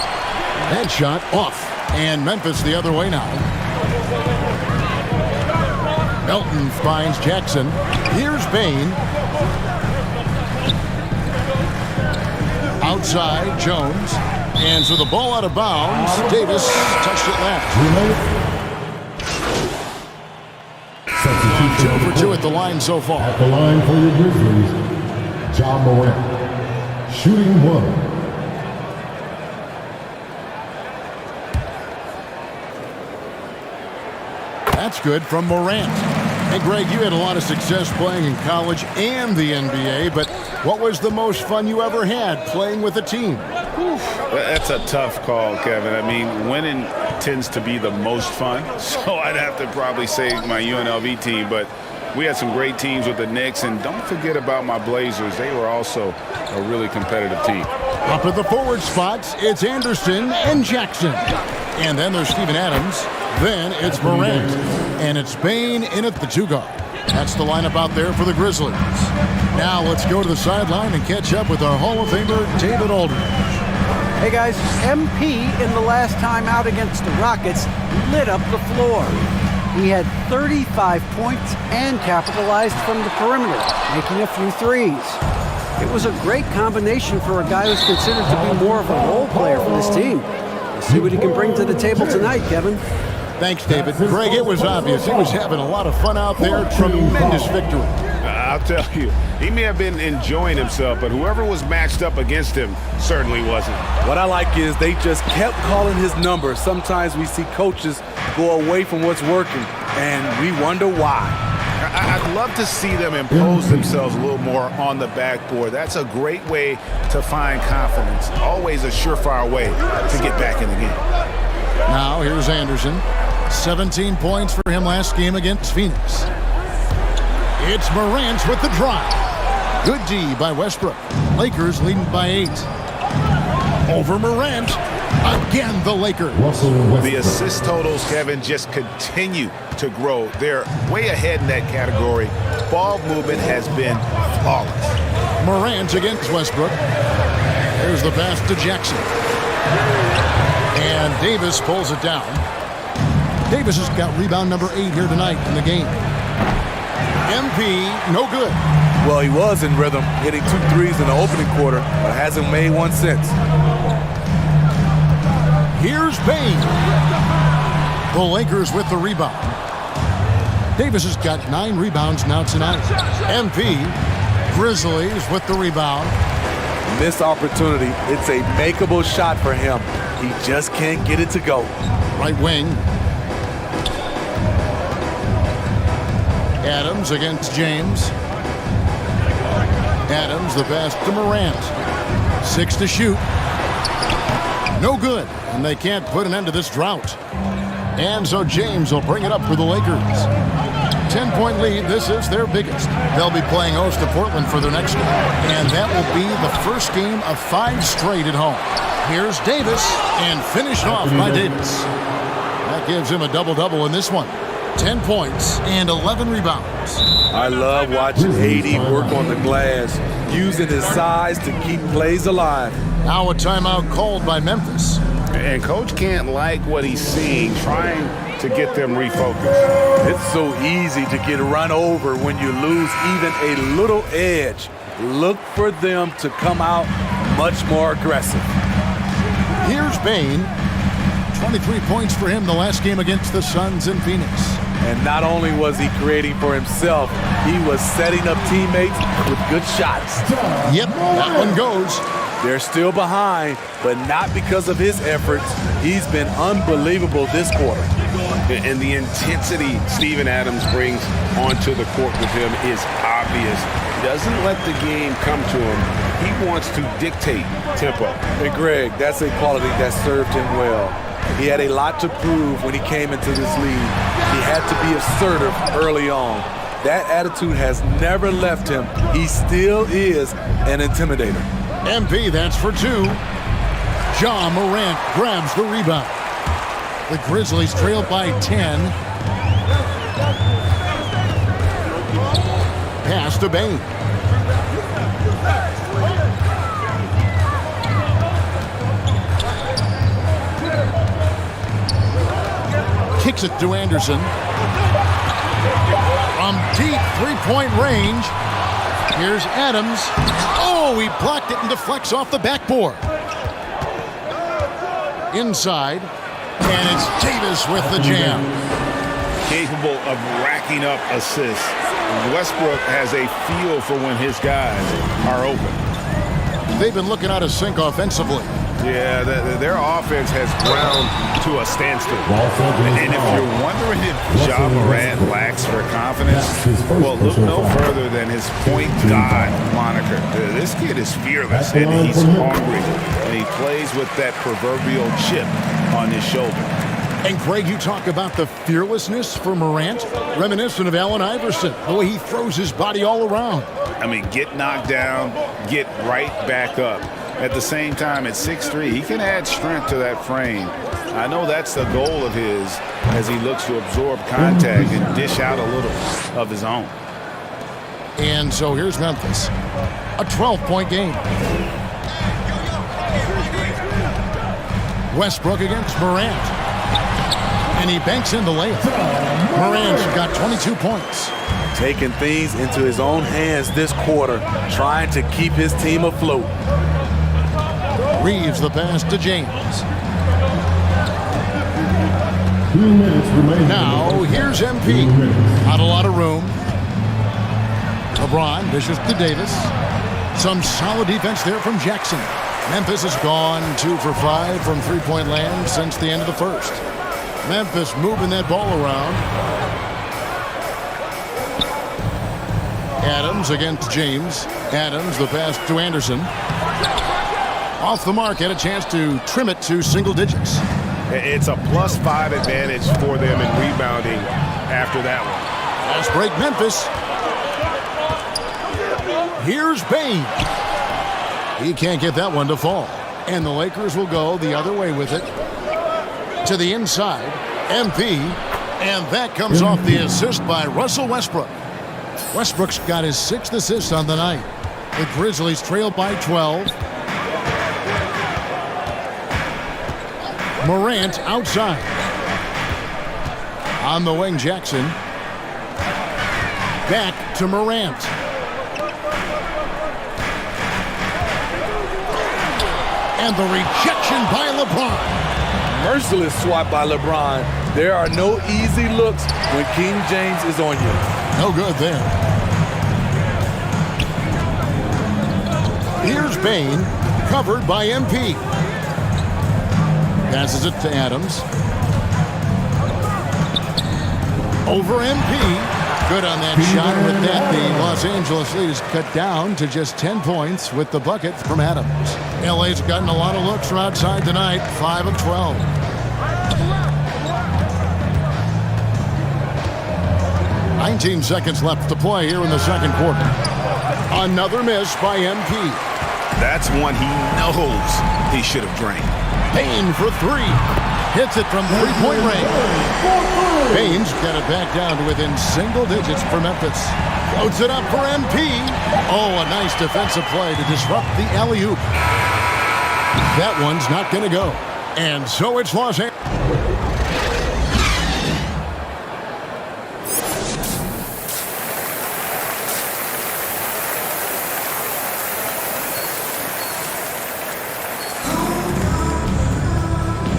That shot off. And Memphis the other way now. Melton finds Jackson. Here's Bain. Outside, Jones. And so the ball out of bounds. Davis touched it last. 2 for 2 at the line so far. At the line for your Grizzlies, John Morant. Shooting 1. That's good from Morant. Hey, Greg, you had a lot of success playing in college and the NBA, but what was the most fun you ever had playing with a team? That's a tough call, Kevin. I mean, winning tends to be the most fun, so I'd have to probably say my UNLV team, but we had some great teams with the Knicks, and don't forget about my Blazers. They were also a really competitive team. Up at the forward spots, it's Anderson and Jackson. And then there's Steven Adams. Then it's Morant. And it's Bain in at the 2 guard. That's the lineup out there for the Grizzlies. Now let's go to the sideline and catch up with our Hall of Famer, David Aldridge. Hey guys, MP in the last time out against the Rockets lit up the floor. He had 35 points and capitalized from the perimeter, making a few threes. It was a great combination for a guy who's considered to be more of a role player for this team. We'll see what he can bring to the table tonight, Kevin. Thanks, David. Greg, it was obvious. He was having a lot of fun out there. Tremendous victory. I'll tell you, he may have been enjoying himself, but whoever was matched up against him certainly wasn't. What I like is they just kept calling his number. Sometimes we see coaches go away from what's working, and we wonder why. I'd love to see them impose themselves a little more on the backboard. That's a great way to find confidence. Always a surefire way to get back in the game. Now here's Anderson. 17 points for him last game against Phoenix. It's Morant with the drive. Good D by Westbrook. Lakers leading by 8. Over Morant. Again, the Lakers. The assist totals, Kevin, just continue to grow. They're way ahead in that category. Ball movement has been flawless. Morant against Westbrook. There's the pass to Jackson. And Davis pulls it down. Davis has got rebound number 8 here tonight in the game. MP, no good. Well, he was in rhythm, hitting 2 threes in the opening quarter, but hasn't made one since. Here's Bain. The Lakers with the rebound. Davis has got 9 rebounds now tonight. MP, Grizzlies with the rebound. Missed opportunity. It's a makeable shot for him. He just can't get it to go. Right wing. Adams against James. Adams, the pass to Morant. 6 to shoot. No good, and they can't put an end to this drought. And so James will bring it up for the Lakers. 10-point lead. This is their biggest. They'll be playing host to Portland for their next game. And that will be the first game of 5 straight at home. Here's Davis, and finished off by Davis. That gives him a double-double in this one. 10 points and 11 rebounds. I love watching AD work on the glass, using his size to keep plays alive. Now a timeout called by Memphis. And Coach can't like what he's seeing, trying to get them refocused. It's so easy to get run over when you lose even a little edge. Look for them to come out much more aggressive. Here's Bane. 23 points for him the last game against the Suns in Phoenix. And not only was he creating for himself, he was setting up teammates with good shots. Yep, that one goes. They're still behind, but not because of his efforts. He's been unbelievable this quarter. And the intensity Steven Adams brings onto the court with him is obvious. He doesn't let the game come to him. He wants to dictate tempo. Hey, Greg, that's a quality that served him well. He had a lot to prove when he came into this league. He had to be assertive early on. That attitude has never left him. He still is an intimidator. MP, that's for 2. Ja Morant grabs the rebound. The Grizzlies trail by 10. Pass to Bane. Kicks it to Anderson. From deep three-point range. Here's Adams. Oh, he blocked it and deflects off the backboard. Inside. And it's Davis with the jam. Capable of racking up assists. Westbrook has a feel for when his guys are open. They've been looking out of sync offensively. Yeah, their offense has ground to a standstill. And if you're wondering if Ja Morant lacks for confidence, well, look no further than his point guard moniker. This kid is fearless, and he's hungry, and he plays with that proverbial chip on his shoulder. And Greg, you talk about the fearlessness for Morant, reminiscent of Allen Iverson, the way he throws his body all around. I mean, get knocked down, get right back up. At the same time, at 6'3", he can add strength to that frame. I know that's the goal of his as he looks to absorb contact and dish out a little of his own. And so here's Memphis. A 12-point game. Westbrook against Morant. And he banks in the layup. Morant's got 22 points. Taking things into his own hands this quarter, trying to keep his team afloat. Reeves the pass to James. Now, here's MP. Not a lot of room. LeBron dishes to Davis. Some solid defense there from Jackson. Memphis has gone 2 for 5 from three-point land since the end of the first. Memphis moving that ball around. Adams against James. Adams, the pass to Anderson. Off the mark, had a chance to trim it to single digits. It's a +5 advantage for them in rebounding after that one. Fast break, Memphis. Here's Bane. He can't get that one to fall. And the Lakers will go the other way with it. To the inside, MP. And that comes off the assist by Russell Westbrook. Westbrook's got his 6th assist on the night. The Grizzlies trail by 12. Morant outside. On the wing, Jackson. Back to Morant. And the rejection by LeBron. Merciless swat by LeBron. There are no easy looks when King James is on you. No good there. Here's Bane, covered by MP. Passes it to Adams. Over MP. Good on that shot. With that, the Los Angeles lead is cut down to just 10 points with the bucket from Adams. LA's gotten a lot of looks from outside tonight, 5 of 12. 19 seconds left to play here in the second quarter. Another miss by MP. That's one he knows he should have drained. Payne for three. Hits it from three-point range. Payne's got it back down to within single digits for Memphis. Floats it up for MP. Oh, a nice defensive play to disrupt the alley-oop. That one's not going to go. And so it's Los Angeles.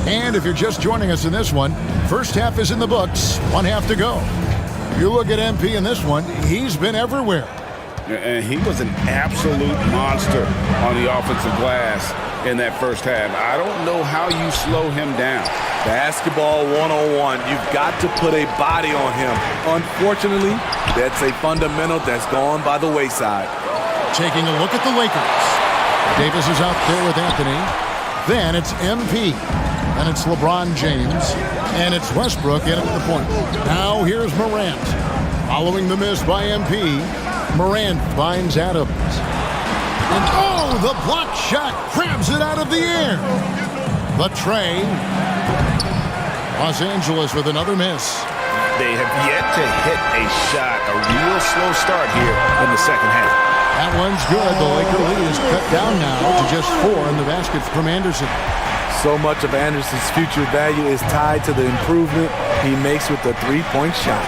And if you're just joining us in this one, first half is in the books, one half to go. You look at MP in this one, he's been everywhere. And he was an absolute monster on the offensive glass in that first half. I don't know how you slow him down. Basketball 101. You've got to put a body on him. Unfortunately, that's a fundamental that's gone by the wayside. Taking a look at the Lakers. Davis is out there with Anthony. Then it's MP. And it's LeBron James. And it's Westbrook in at the point. Now here's Morant. Following the miss by MP, Morant finds Adams. And oh, the block shot grabs it out of the air. The tray. Los Angeles with another miss. They have yet to hit a shot, a real slow start here in the second half. That one's good. The Laker lead is cut down now to just 4 in the basket from Anderson. So much of Anderson's future value is tied to the improvement he makes with the three-point shot.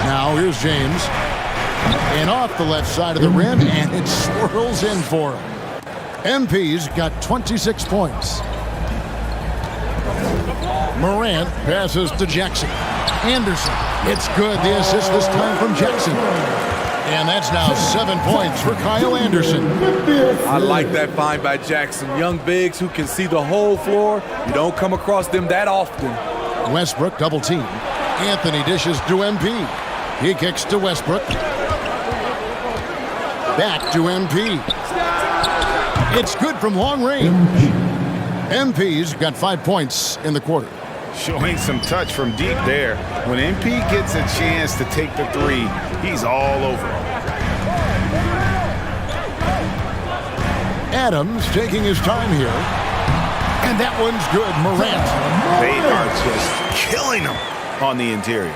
Now here's James. And off the left side of the rim, and it swirls in for him. MP's got 26 points. Morant passes to Jackson. Anderson. It's good. The assist this time from Jackson. And that's now 7 points for Kyle Anderson. I like that find by Jackson. Young bigs who can see the whole floor. You don't come across them that often. Westbrook double team. Anthony dishes to MP. He kicks to Westbrook. Back to MP. It's good from long range. MP's got 5 points in the quarter. Showing some touch from deep there. When MP gets a chance to take the three, he's all over. Adams taking his time here. And that one's good. Morant. They are just killing him on the interior.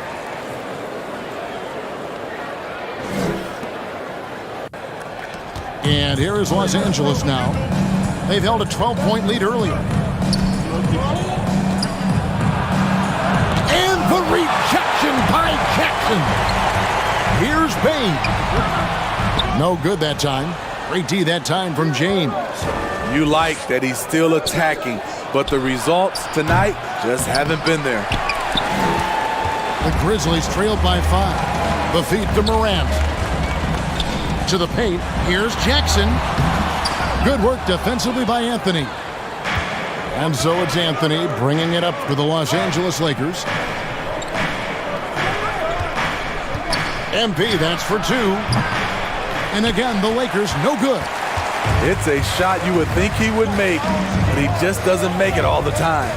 And here is Los Angeles now. They've held a 12-point lead earlier. And the rejection by Jackson. Here's Payne. No good that time. Great D that time from James. You like that he's still attacking, but the results tonight just haven't been there. The Grizzlies trailed by 5. The feed to Morant. To the paint. Here's Jackson. Good work defensively by Anthony. And so it's Anthony bringing it up for the Los Angeles Lakers. MP, that's for 2. And again, the Lakers no good. It's a shot you would think he would make, but he just doesn't make it all the time.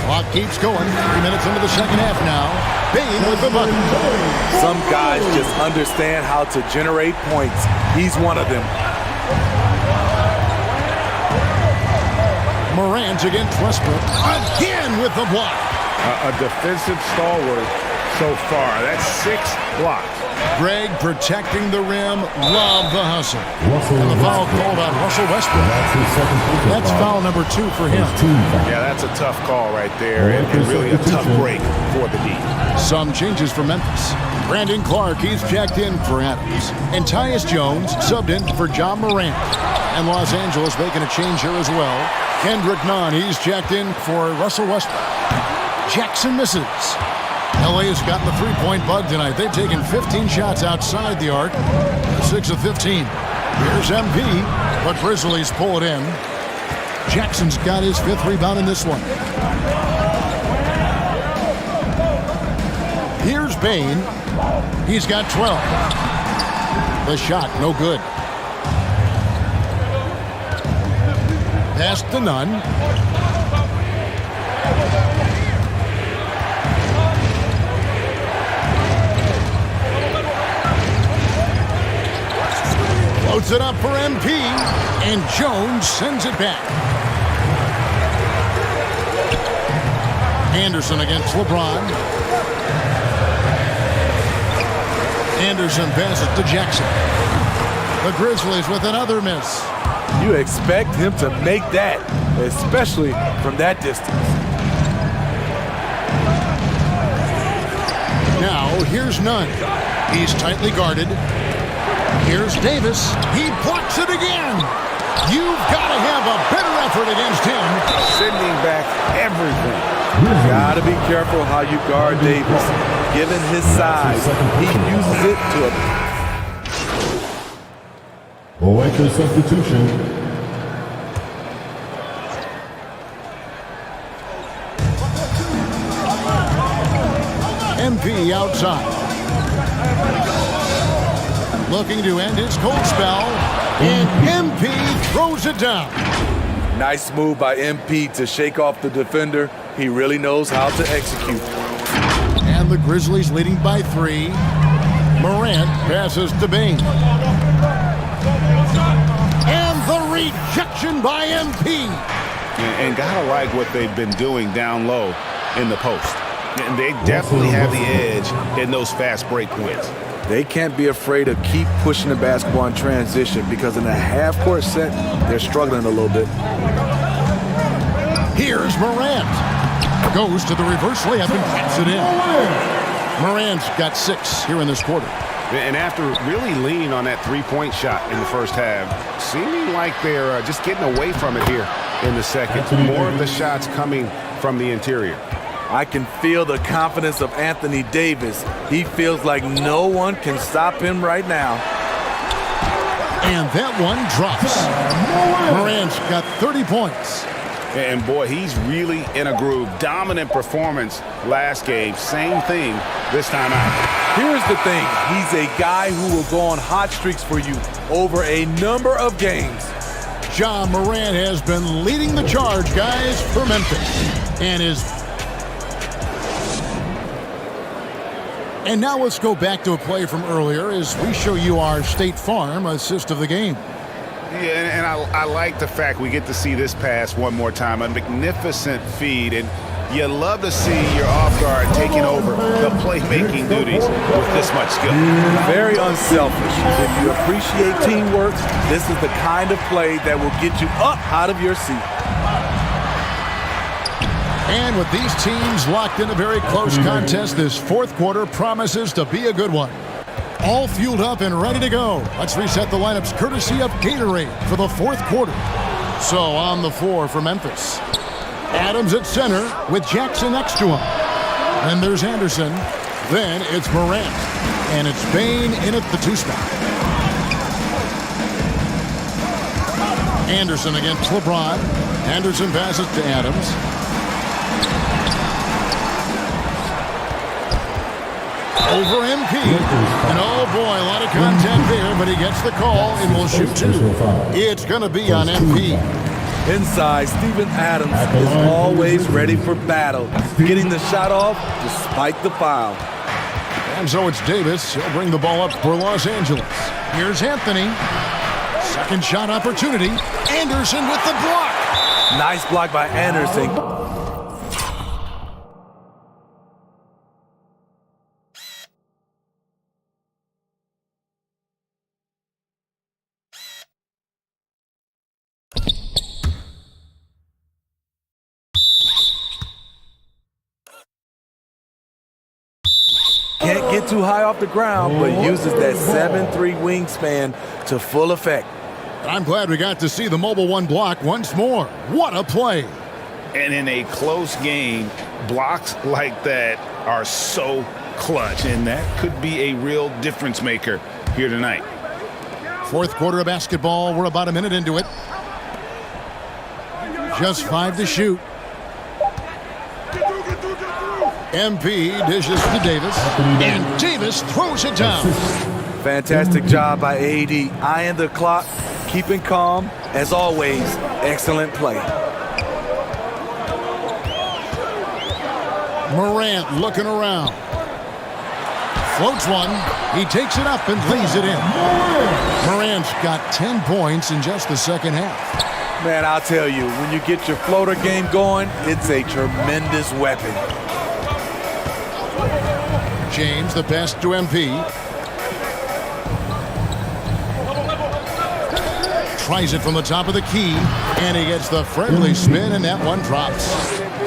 Clock keeps going. 3 minutes into the second half now. Payne with the bucket. Some guys just understand how to generate points. He's one of them. Morant against Westbrook. Again with the block. A defensive stalwart so far. That's 6 blocks. Greg protecting the rim. Love the hustle. And the foul called on Russell Westbrook. That's foul number 2 for him. Yeah, that's a tough call right there, and really a tough break for the D. Some changes for Memphis. Brandon Clark, he's checked in for Adams. And Tyus Jones subbed in for John Morant. And Los Angeles making a change here as well. Kendrick Nunn, he's checked in for Russell Westbrook. Jackson misses. LA's got the three-point bug tonight. They've taken 15 shots outside the arc. 6 of 15. Here's MP, but Grizzlies pull it in. Jackson's got his 5th rebound in this one. Here's Payne. He's got 12. The shot, no good. Pass to Nunn. puts it up for MP, and Jones sends it back. Anderson against LeBron. Anderson passes to Jackson. The Grizzlies with another miss. You expect him to make that, especially from that distance. Now, here's Nunn. He's tightly guarded. Here's Davis. He blocks it again. You've got to have a better effort against him. Sending back everything. Got to be careful how you guard Davis. Given his size, he uses it to a... Lakers substitution. MP outside. Looking to end his cold spell, and MP throws it down. Nice move by MP to shake off the defender. He really knows how to execute. And the Grizzlies leading by 3. Morant passes to Bain. And the rejection by MP. And gotta like what they've been doing down low in the post. And they definitely have the edge in those fast break points. They can't be afraid to keep pushing the basketball in transition because in a half-court set, they're struggling a little bit. Here's Morant. Goes to the reverse layup and taps it in. Morant's got 6 here in this quarter. And after really leaning on that three-point shot in the first half, seeming like they're just getting away from it here in the second. More of the shots coming from the interior. I can feel the confidence of Anthony Davis. He feels like no one can stop him right now. And that one drops. Morant's got 30 points. And boy, he's really in a groove. Dominant performance last game. Same thing this time out. Here's the thing. He's a guy who will go on hot streaks for you over a number of games. Ja Morant has been leading the charge, guys, for Memphis. And now let's go back to a play from earlier as we show you our State Farm assist of the game. Yeah, and I like the fact we get to see this pass one more time. A magnificent feed, and you love to see your off guard taking over the playmaking duties with this much skill. Very unselfish. If you appreciate teamwork, this is the kind of play that will get you up out of your seat. And with these teams locked in a very close contest, this fourth quarter promises to be a good one. All fueled up and ready to go. Let's reset the lineups courtesy of Gatorade for the fourth quarter. So on the floor for Memphis. Adams at center with Jackson next to him. Then there's Anderson. Then it's Morant. And it's Bain in at the 2 spot. Anderson against LeBron. Anderson passes to Adams. Over MP. And oh boy, a lot of contact there, but he gets the call and will shoot 2. It's going to be on MP. Inside, Steven Adams is always ready for battle, getting the shot off despite the foul. And so it's Davis. He'll bring the ball up for Los Angeles. Here's Anthony. Second shot opportunity. Anderson with the block. Nice block by Anderson. Can't get too high off the ground, but uses that 7'3" wingspan to full effect. I'm glad we got to see the mobile 1 block once more. What a play. And in a close game, blocks like that are so clutch, and that could be a real difference maker here tonight. Fourth quarter of basketball. We're about a minute into it. Just 5 to shoot. MP dishes to Davis, and Davis throws it down. Fantastic job by AD, eyeing the clock, keeping calm. As always, excellent play. Morant looking around. Floats one. He takes it up and lays it in. Morant's got 10 points in just the second half. Man, I'll tell you, when you get your floater game going, it's a tremendous weapon. James, the pass to MP. Tries it from the top of the key, and he gets the friendly spin, and that one drops.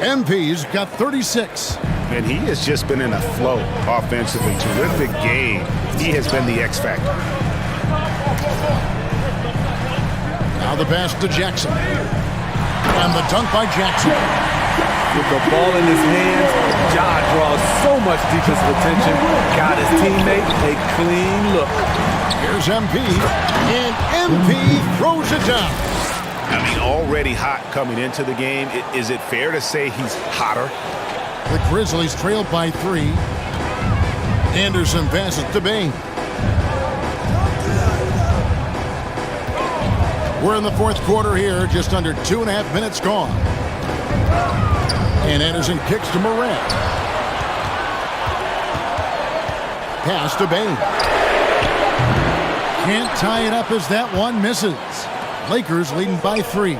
MP's got 36. And he has just been in a flow offensively. Terrific game. He has been the X factor. Now the pass to Jackson. And the dunk by Jackson. With the ball in his hands, Ja draws so much defensive attention. Got his teammate a clean look. Here's MP, and MP throws it down. I mean, already hot coming into the game. Is it fair to say he's hotter? The Grizzlies trailed by 3. Anderson passes to Bain. We're in the fourth quarter here, just under 2.5 minutes gone. And Anderson kicks to Morant. Pass to Bain. Can't tie it up as that one misses. Lakers leading by 3.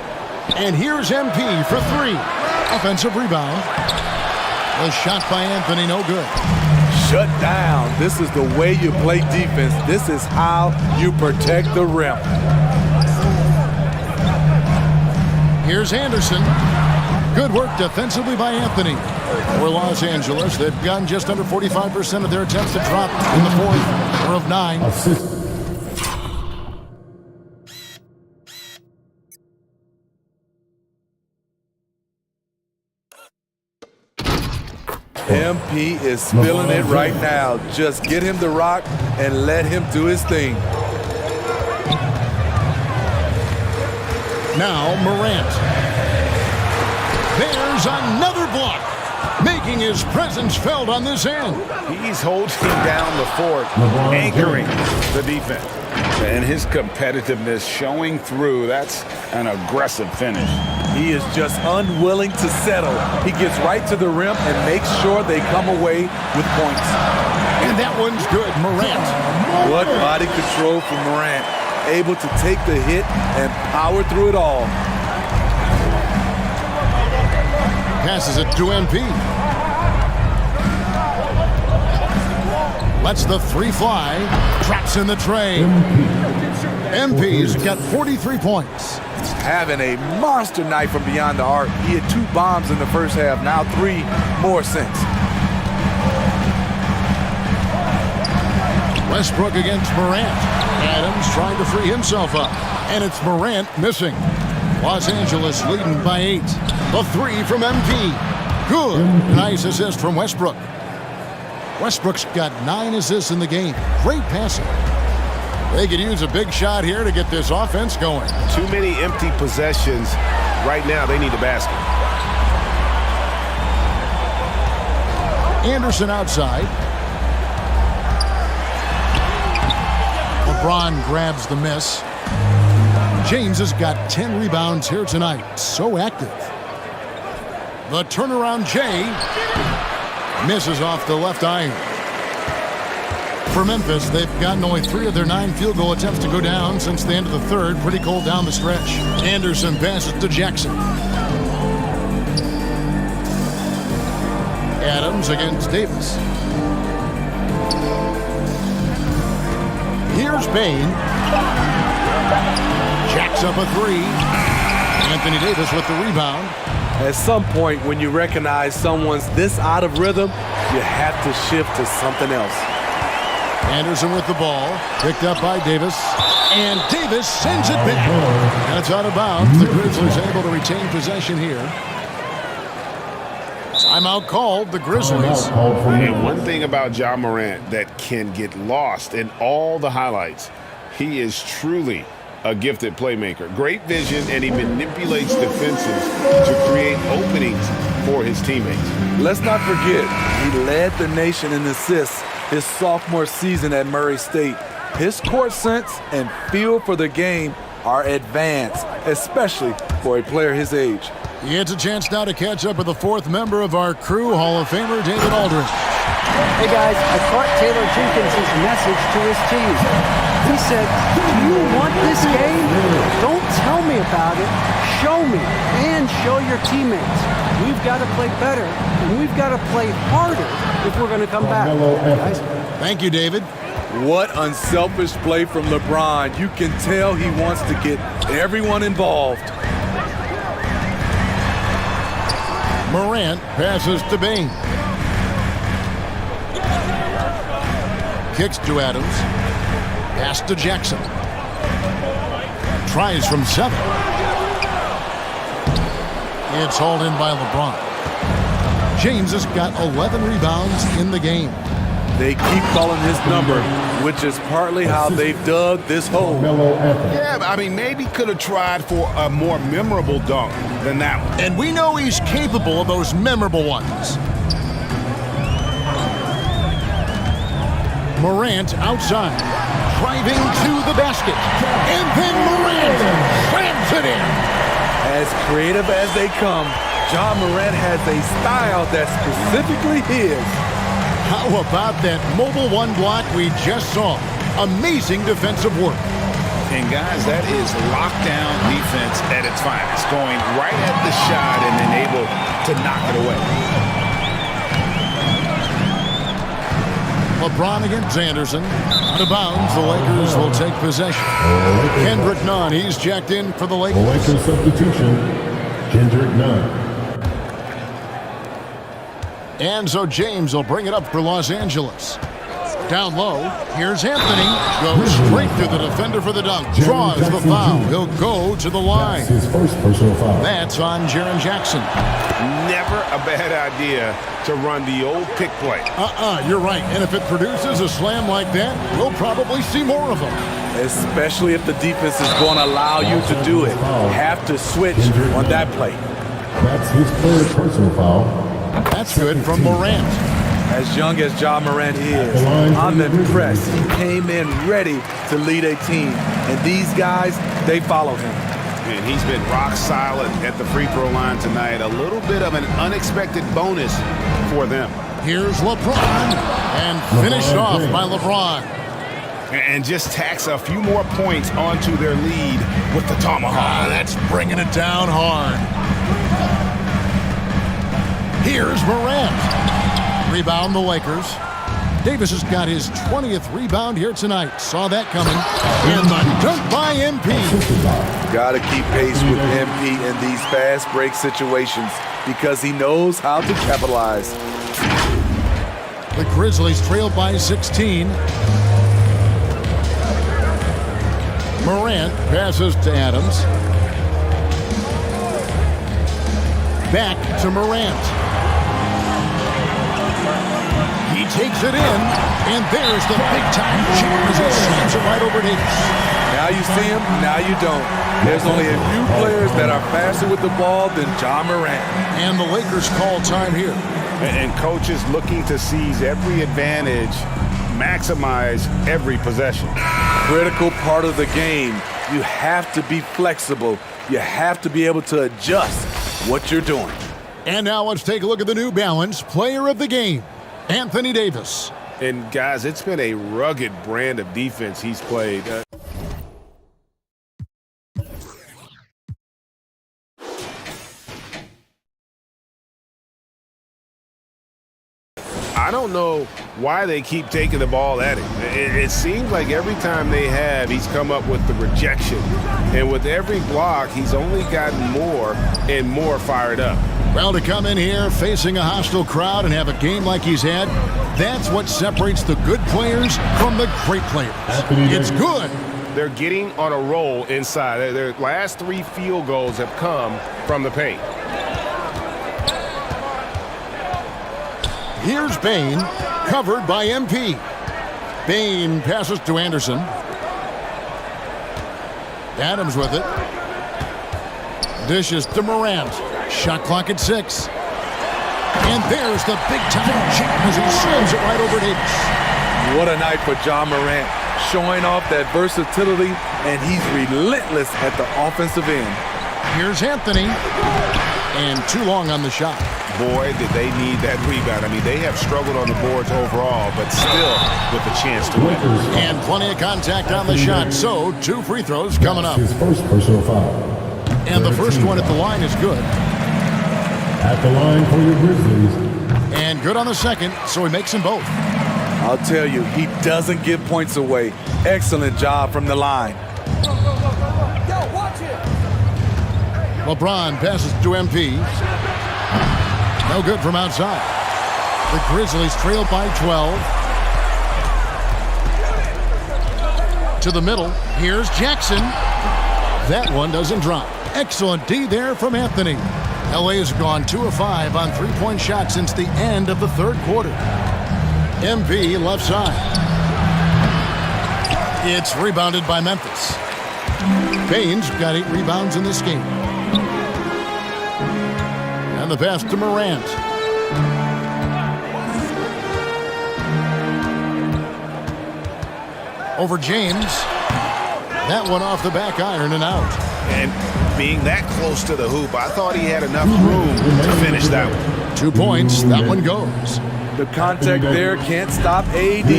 And here's MP for 3. Offensive rebound. The shot by Anthony, no good. Shut down. This is the way you play defense. This is how you protect the rim. Here's Anderson. Good work defensively by Anthony. For Los Angeles, they've gotten just under 45% of their attempts to drop in the fourth. 4 of 9. MP is feeling it right now. Just get him the rock and let him do his thing. Now Morant. There's another block, making his presence felt on this end. He's holding down the fort, anchoring the defense. And his competitiveness showing through. That's an aggressive finish. He is just unwilling to settle. He gets right to the rim and makes sure they come away with points. And that one's good, Morant. What body control from Morant. Able to take the hit and power through it all. Passes it to MP. Lets the 3 fly. Traps in the tray. MP's got 43 points. Having a monster night from beyond the arc. He had 2 bombs in the first half, now 3 more since. Westbrook against Morant. Adams trying to free himself up. And it's Morant missing. Los Angeles leading by 8. The 3 from MP. Good. Nice assist from Westbrook. Westbrook's got 9 assists in the game. Great passing. They could use a big shot here to get this offense going. Too many empty possessions. Right now, they need a basket. Anderson outside. LeBron grabs the miss. James has got 10 rebounds here tonight. So active. The turnaround Jay misses off the left iron. For Memphis, they've gotten only 3 of their 9 field goal attempts to go down since the end of the third. Pretty cold down the stretch. Anderson passes to Jackson. Adams against Davis. Here's Bain. Jacks up a 3. Anthony Davis with the rebound. At some point, when you recognize someone's this out of rhythm, you have to shift to something else. Anderson with the ball, picked up by Davis, and Davis sends it back. And it's out of bounds. The Grizzlies able to retain possession here. Timeout called, the Grizzlies. And one thing about Ja Morant that can get lost in all the highlights, he is truly a gifted playmaker. Great vision, and he manipulates defenses to create openings for his teammates. Let's not forget, he led the nation in assists his sophomore season at Murray State. His court sense and feel for the game are advanced, especially for a player his age. He gets a chance now to catch up with the 4th member of our crew, Hall of Famer David Aldridge. Hey guys, I caught Taylor Jenkins' message to his team. He said, "Do you want this game? Don't tell me about it. Show me and show your teammates. We've got to play better and we've got to play harder if we're going to come back." Guys. Thank you, David. What unselfish play from LeBron. You can tell he wants to get everyone involved. Morant passes to Bain. Kicks to Adams. Pass to Jackson. Tries from 7. It's hauled in by LeBron. James has got 11 rebounds in the game. They keep calling his number, which is partly how they've dug this hole. Yeah, I mean, maybe could have tried for a more memorable dunk than that one. And we know he's capable of those memorable ones. Morant outside, driving to the basket. And then Morant slams it in. As creative as they come, Ja Morant has a style that's specifically his. How about that mobile one block we just saw? Amazing defensive work. And guys, that is lockdown defense at its finest. Going right at the shot and then able to knock it away. LeBron against Anderson. Out of bounds, the Lakers will take possession. Kendrick Nunn, he's checked in for the Lakers. Lakers substitution, Kendrick Nunn. And so James will bring it up for Los Angeles. Down low, here's Anthony. Goes straight to the defender for the dunk. Draws the foul. He'll go to the line. That's his first personal foul. That's on Jaren Jackson. Never a bad idea to run the old pick play. You're right. And if it produces a slam like that, we'll probably see more of them. Especially if the defense is going to allow you to do it. Have to switch on that play. That's his third personal foul. That's good from Morant. As young as Ja Morant is, I'm impressed. He came in ready to lead a team. And these guys, they follow him. And he's been rock solid at the free throw line tonight. A little bit of an unexpected bonus for them. Here's LeBron. And finished off by LeBron. And just tacks a few more points onto their lead with the tomahawk. That's bringing it down hard. Here's Morant. Rebound the Lakers. Davis has got his 20th rebound here tonight. Saw that coming. And the dunk by MP. Got to keep pace with MP in these fast break situations because he knows how to capitalize. The Grizzlies trail by 16. Morant passes to Adams. Back to Morant. He takes it in, and there's the big-time jam as he slams it right over Davis. Now you see him, now you don't. There's only a few players that are faster with the ball than Ja Morant. And the Lakers call time here. And coaches looking to seize every advantage, maximize every possession. Critical part of the game. You have to be flexible. You have to be able to adjust what you're doing. And now let's take a look at the New Balance player of the game, Anthony Davis. And guys, it's been a rugged brand of defense he's played. I don't know why they keep taking the ball at him. It seems like every time they have, he's come up with the rejection. And with every block, he's only gotten more and more fired up. Well, to come in here facing a hostile crowd and have a game like he's had, that's what separates the good players from the great players. It's good. They're getting on a roll inside. Their last 3 field goals have come from the paint. Here's Bain, covered by MP. Bain passes to Anderson. Adams with it. Dishes to Morant. Shot clock at 6. And there's the big-time jam as he slams it right over Davis. What a night for Ja Morant, showing off that versatility, and he's relentless at the offensive end. Here's Anthony. And too long on the shot. boy, did they need that rebound. I mean, they have struggled on the boards overall, but still with a chance to win. And plenty of contact on the shot, so 2 free throws coming up. His first personal foul. And the first one at the line is good. At the line for your Grizzlies. And good on the second, so he makes them both. I'll tell you, he doesn't give points away. Excellent job from the line. LeBron passes to MP. No good from outside. The Grizzlies trail by 12. To the middle. Here's Jackson. That one doesn't drop. Excellent D there from Anthony. LA has gone 2 of 5 on 3-point shots since the end of the third quarter. MP left side. It's rebounded by Memphis. Baines got 8 rebounds in this game. And the pass to Morant. Over James. That one off the back iron and out. And being that close to the hoop, I thought he had enough room to finish that one. 2 points. That one goes. The contact there can't stop AD.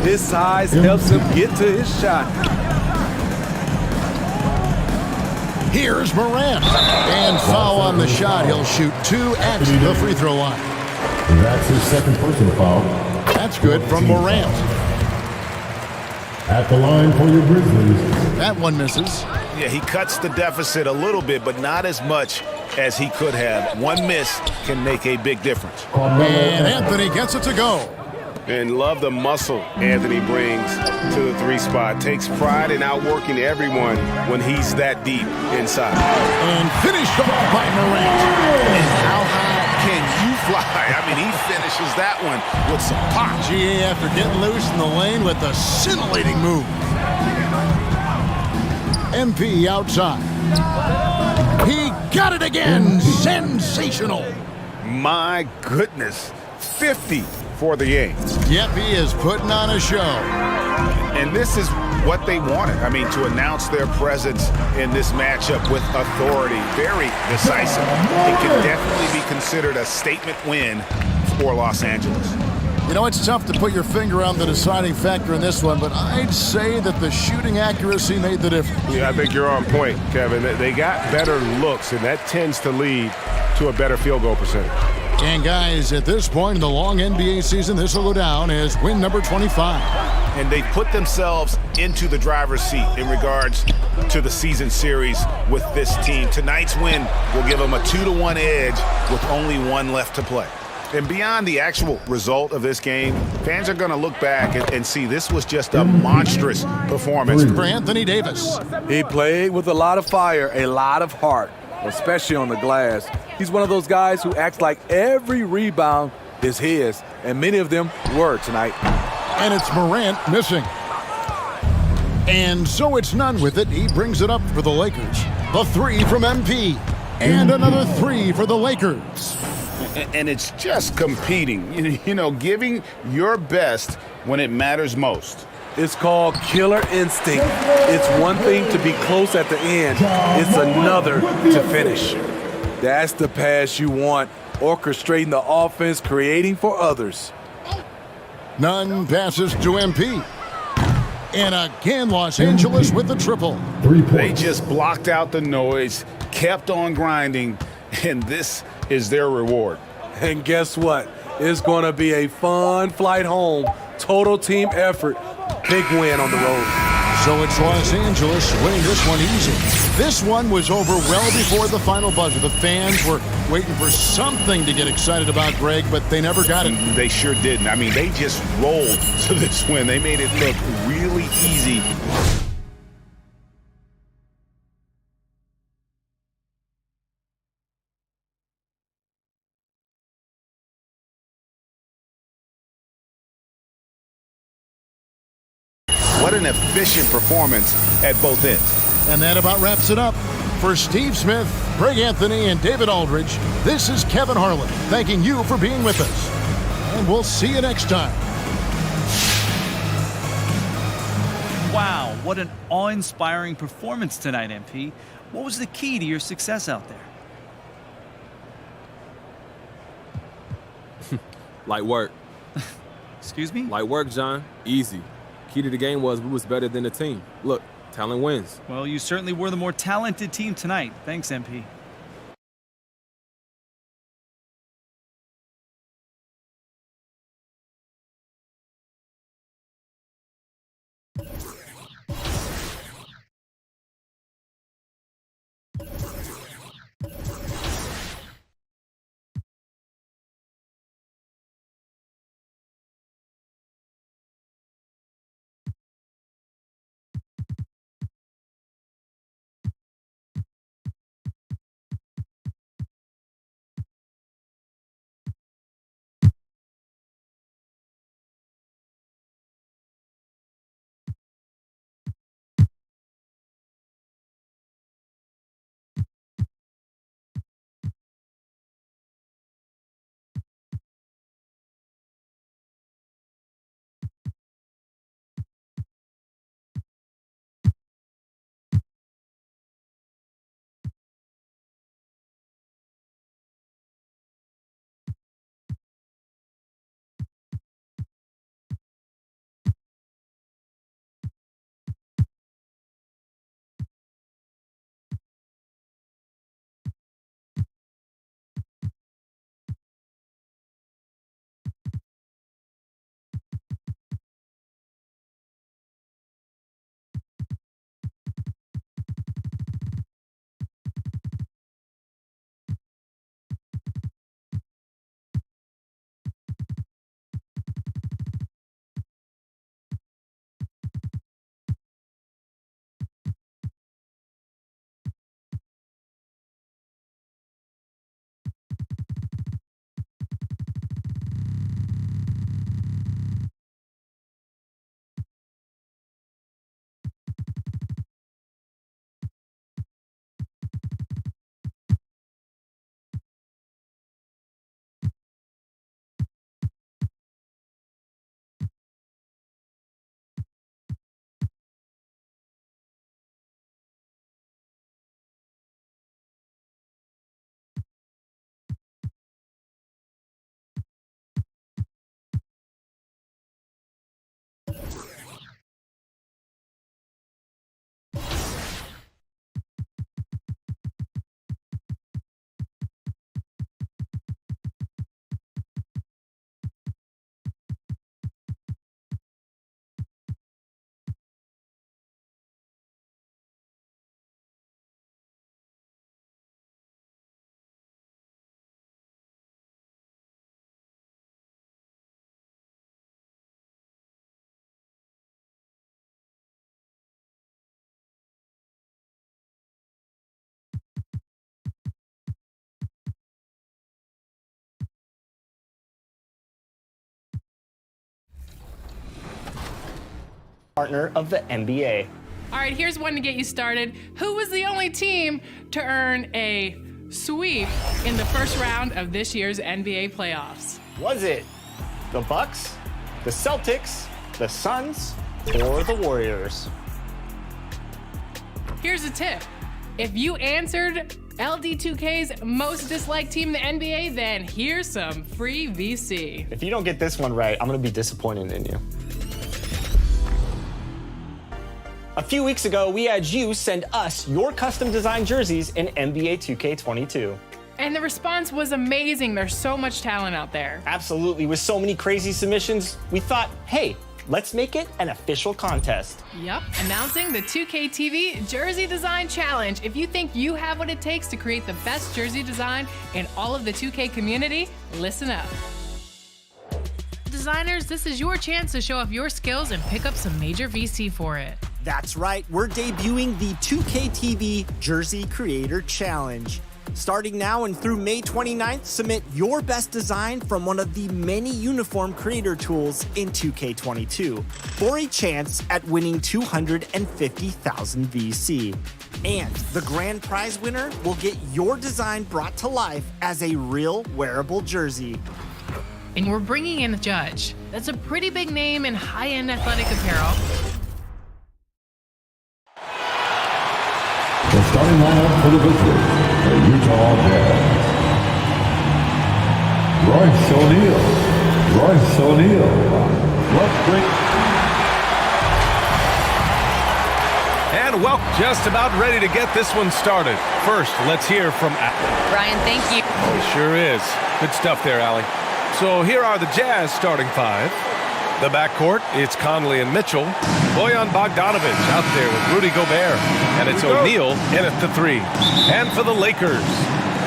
His size helps him get to his shot. Here's Morant. And foul on the shot. He'll shoot 2 at the free throw line. That's his second personal foul. That's good from Morant. At the line for your Grizzlies. That one misses. Yeah, he cuts the deficit a little bit, but not as much as he could have. One miss can make a big difference. And Anthony gets it to go. And love the muscle Anthony brings to the 3 spot. Takes pride in outworking everyone when he's that deep inside. And finished off by Morant. And how high can you fly? I mean, he finishes that one with some pop. GA after getting loose in the lane with a scintillating move. MP outside. He got it again. Sensational. My goodness. 50 for the game. Yep, he is putting on a show. And this is what they wanted. I mean, to announce their presence in this matchup with authority. Very decisive. It can definitely be considered a statement win for Los Angeles. You know, it's tough to put your finger on the deciding factor in this one, but I'd say that the shooting accuracy made the difference. Yeah, I think you're on point, Kevin. They got better looks, and that tends to lead to a better field goal percentage. And guys, at this point in the long NBA season, this will go down as win number 25. And they put themselves into the driver's seat in regards to the season series with this team. Tonight's win will give them a 2-1 edge with only 1 left to play. And beyond the actual result of this game, fans are going to look back and see this was just a monstrous performance. For Anthony Davis. He played with a lot of fire, a lot of heart, especially on the glass. He's one of those guys who acts like every rebound is his, and many of them were tonight. And it's Morant missing. And so it's none with it. He brings it up for the Lakers. The 3 from MP. And another 3 for the Lakers. And it's just competing, you know, giving your best when it matters most. It's called killer instinct. It's one thing to be close at the end. It's another to finish. That's the pass you want, orchestrating the offense, creating for others. None passes to MP. And again, Los Angeles with the triple. 3 points. They just blocked out the noise, kept on grinding, and this is their reward. And guess what? It's going to be a fun flight home. Total team effort. Big win on the road. So it's Los Angeles winning this one easy. This one was over well before the final buzzer. The fans were waiting for something to get excited about, Greg, but they never got it. They sure didn't. I mean, they just rolled to this win. They made it look really easy. What an efficient performance at both ends. And that about wraps it up. For Steve Smith, Greg Anthony, and David Aldridge, this is Kevin Harlan thanking you for being with us. And we'll see you next time. Wow, what an awe-inspiring performance tonight, MP. What was the key to your success out there? Light work. Excuse me? Light work, John. Easy. Key to the game was we was better than the team. Look, talent wins. Well, you certainly were the more talented team tonight. Thanks, MP. Partner of the NBA. All right, here's one to get you started. Who was the only team to earn a sweep in the first round of this year's NBA playoffs? Was it the Bucks, the Celtics, the Suns, or the Warriors? Here's a tip. If you answered LD2K's most disliked team in the NBA, then here's some free VC. If you don't get this one right, I'm gonna be disappointed in you. A few weeks ago, we had you send us your custom designed jerseys in NBA 2K22. And the response was amazing. There's so much talent out there. Absolutely. With so many crazy submissions, we thought, hey, let's make it an official contest. Yep, announcing the 2K TV Jersey Design Challenge. If you think you have what it takes to create the best jersey design in all of the 2K community, listen up. Designers, this is your chance to show off your skills and pick up some major VC for it. That's right, we're debuting the 2K TV Jersey Creator Challenge. Starting now and through May 29th, submit your best design from one of the many uniform creator tools in 2K22 for a chance at winning 250,000 VC. And the grand prize winner will get your design brought to life as a real wearable jersey. And we're bringing in a judge. That's a pretty big name in high-end athletic apparel. The starting lineup for the Wizards, the Utah Jazz. Royce O'Neal, Royce O'Neal. Let's bring And well, just about ready to get this one started. First, let's hear from Brian, thank you. It sure is. Good stuff there, Allie. So here are the Jazz starting five. The backcourt, it's Conley and Mitchell. Bojan Bogdanovic out there with Rudy Gobert. And it's O'Neal in at the three. And for the Lakers,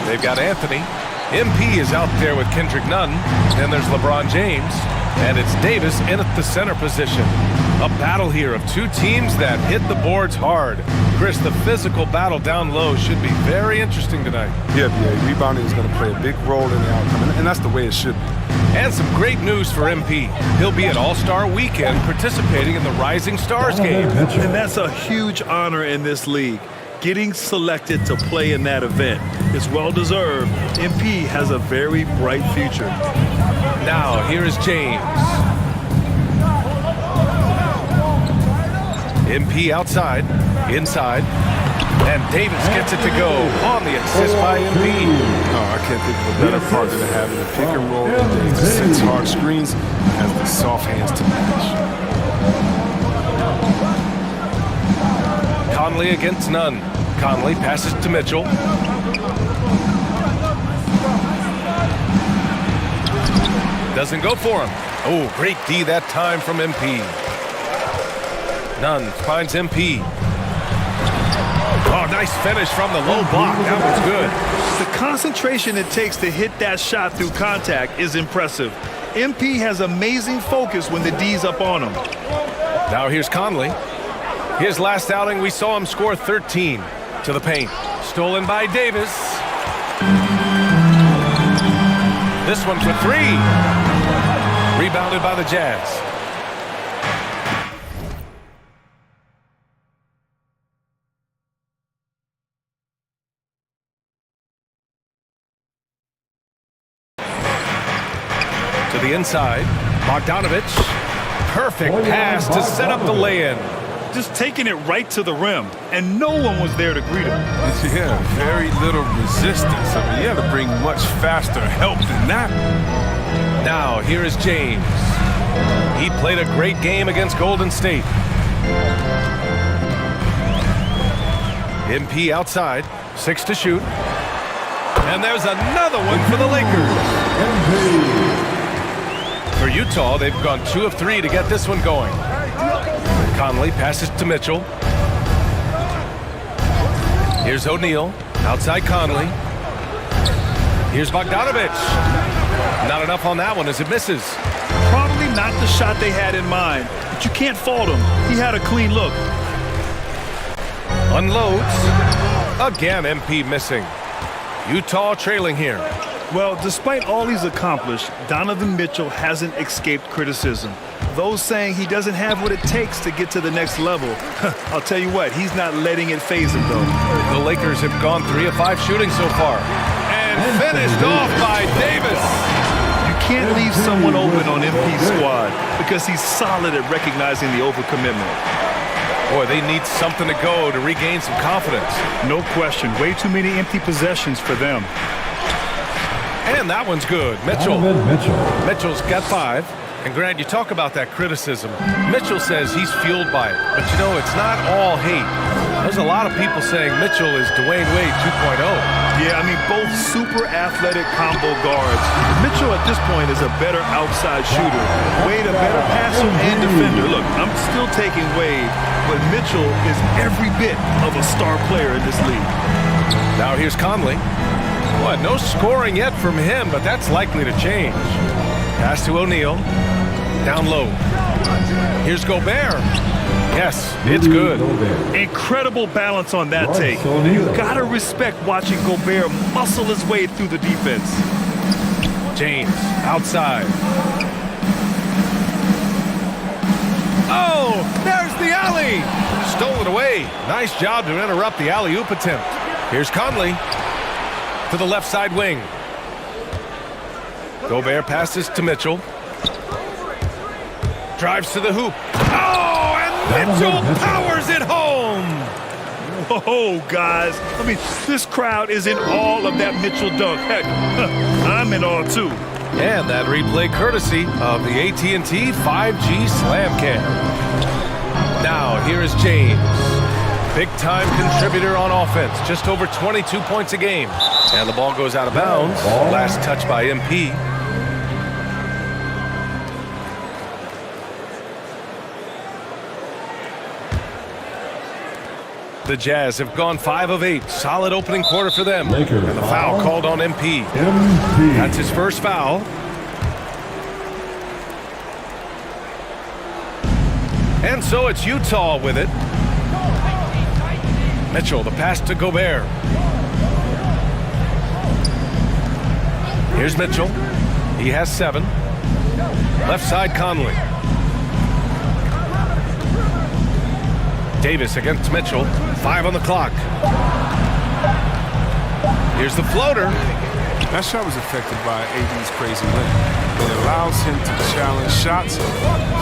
they've got Anthony. MP is out there with Kendrick Nunn. Then there's LeBron James. And it's Davis in at the center position. A battle here of two teams that hit the boards hard. Chris, the physical battle down low should be very interesting tonight. Yeah, rebounding is going to play a big role in the outcome, and that's the way it should be. And some great news for MP. He'll be at All-Star Weekend participating in the Rising Stars game. And that's a huge honor in this league. Getting selected to play in that event is well-deserved. MP has a very bright future. Now, here is James. MP outside, inside, and Davis gets it to go on the assist by MP. Oh, I can't think of a better partner than having a pick and roll that sets hard screens as the soft hands to match. Conley against Nunn. Conley passes to Mitchell. Doesn't go for him. Oh, great D that time from MP. Nunn finds MP. Oh, nice finish from the low block. That was good. The concentration it takes to hit that shot through contact is impressive. MP has amazing focus when the D's up on him. Now here's Conley. His last outing, we saw him score 13 to the paint. Stolen by Davis. This one for three. Rebounded by the Jazz. To the inside, Bogdanovic. Perfect pass to set up the lay-in. Just taking it right to the rim, and no one was there to greet him. Yeah, very little resistance. I mean, you have to bring much faster help than that. Now, here is James. He played a great game against Golden State. MP outside, 6 to shoot. And there's another one for the Lakers. For Utah, they've gone 2 of 3 to get this one going. Conley passes to Mitchell. Here's O'Neal, outside Conley. Here's Bogdanovic. Not enough on that one as it misses. Probably not the shot they had in mind, but you can't fault him. He had a clean look. Unloads. Again, MP missing. Utah trailing here. Well, despite all he's accomplished, Donovan Mitchell hasn't escaped criticism. Those saying he doesn't have what it takes to get to the next level. I'll tell you what, he's not letting it faze him, though. The Lakers have gone 3 of 5 shooting so far. And finished off by Davis. You can't leave someone open on MP's squad because he's solid at recognizing the overcommitment. Boy, they need something to go to regain some confidence. No question. Way too many empty possessions for them. And that one's good. Mitchell's got 5. And Grant, you talk about that criticism. Mitchell says he's fueled by it. But, you know, it's not all hate. There's a lot of people saying Mitchell is Dwayne Wade 2.0. Yeah, I mean, both super athletic combo guards. Mitchell at this point is a better outside shooter. Wade a better passer and defender. Look, I'm still taking Wade, but Mitchell is every bit of a star player in this league. Now here's Conley. Well, no scoring yet from him, but that's likely to change. Pass to O'Neal. Down low. Here's Gobert. Yes, it's good. Incredible balance on that take. You gotta respect watching Gobert muscle his way through the defense. James, outside. Oh, there's the alley. Stolen away. Nice job to interrupt the alley-oop attempt. Here's Conley to the left side wing. Gobert passes to Mitchell. Drives to the hoop. Oh, and Mitchell powers it home. Oh, guys. I mean, this crowd is in awe of that Mitchell dunk. Heck, I'm in awe, too. And that replay courtesy of the AT&T 5G Slam Cam. Now, here is James. Big-time contributor on offense, just over 22 points a game. And the ball goes out of bounds. Last touch by MP. The Jazz have gone 5 of 8. Solid opening quarter for them. And the foul called on MP. That's his first foul. And so it's Utah with it. Mitchell, the pass to Gobert. Here's Mitchell. He has 7. Left side, Conley. Davis against Mitchell. 5 on the clock. Here's the floater. That shot was affected by AD's crazy layup. It allows him to challenge shots.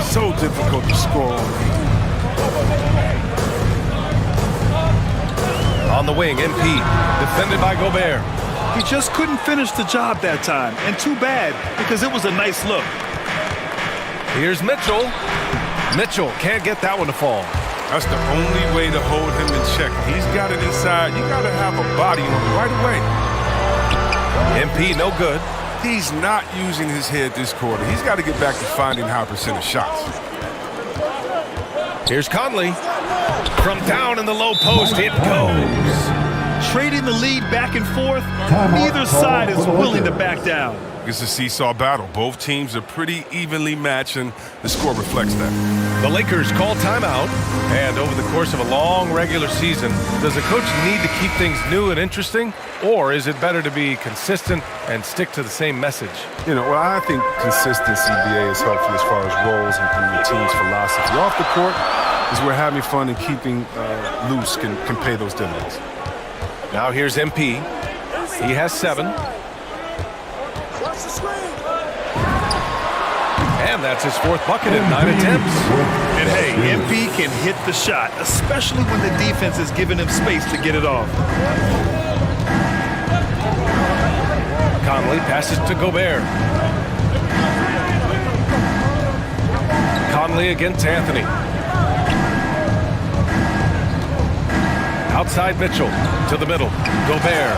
So difficult to score on. On the wing, MP, defended by Gobert. He just couldn't finish the job that time, and too bad, because it was a nice look. Here's Mitchell. Mitchell can't get that one to fall. That's the only way to hold him in check. He's got it inside. You got to have a body on him right away. MP, no good. He's not using his head this quarter. He's got to get back to finding high percentage shots. Here's Conley. From down in the low post, it goes. Trading the lead back and forth, neither side is willing to back down. It's a seesaw battle. Both teams are pretty evenly matched, and the score reflects that. The Lakers call timeout, and over the course of a long regular season, does a coach need to keep things new and interesting, or is it better to be consistent and stick to the same message? You know, well, I think consistency, BA, is helpful as far as roles and your team's philosophy. Off the court is where having fun and keeping loose can pay those dividends. Now here's MP. He has 7. And that's his 4th bucket in 9 attempts. And hey, MP can hit the shot, especially when the defense is giving him space to get it off. Conley passes to Gobert. Conley against Anthony. Outside Mitchell to the middle. Gobert.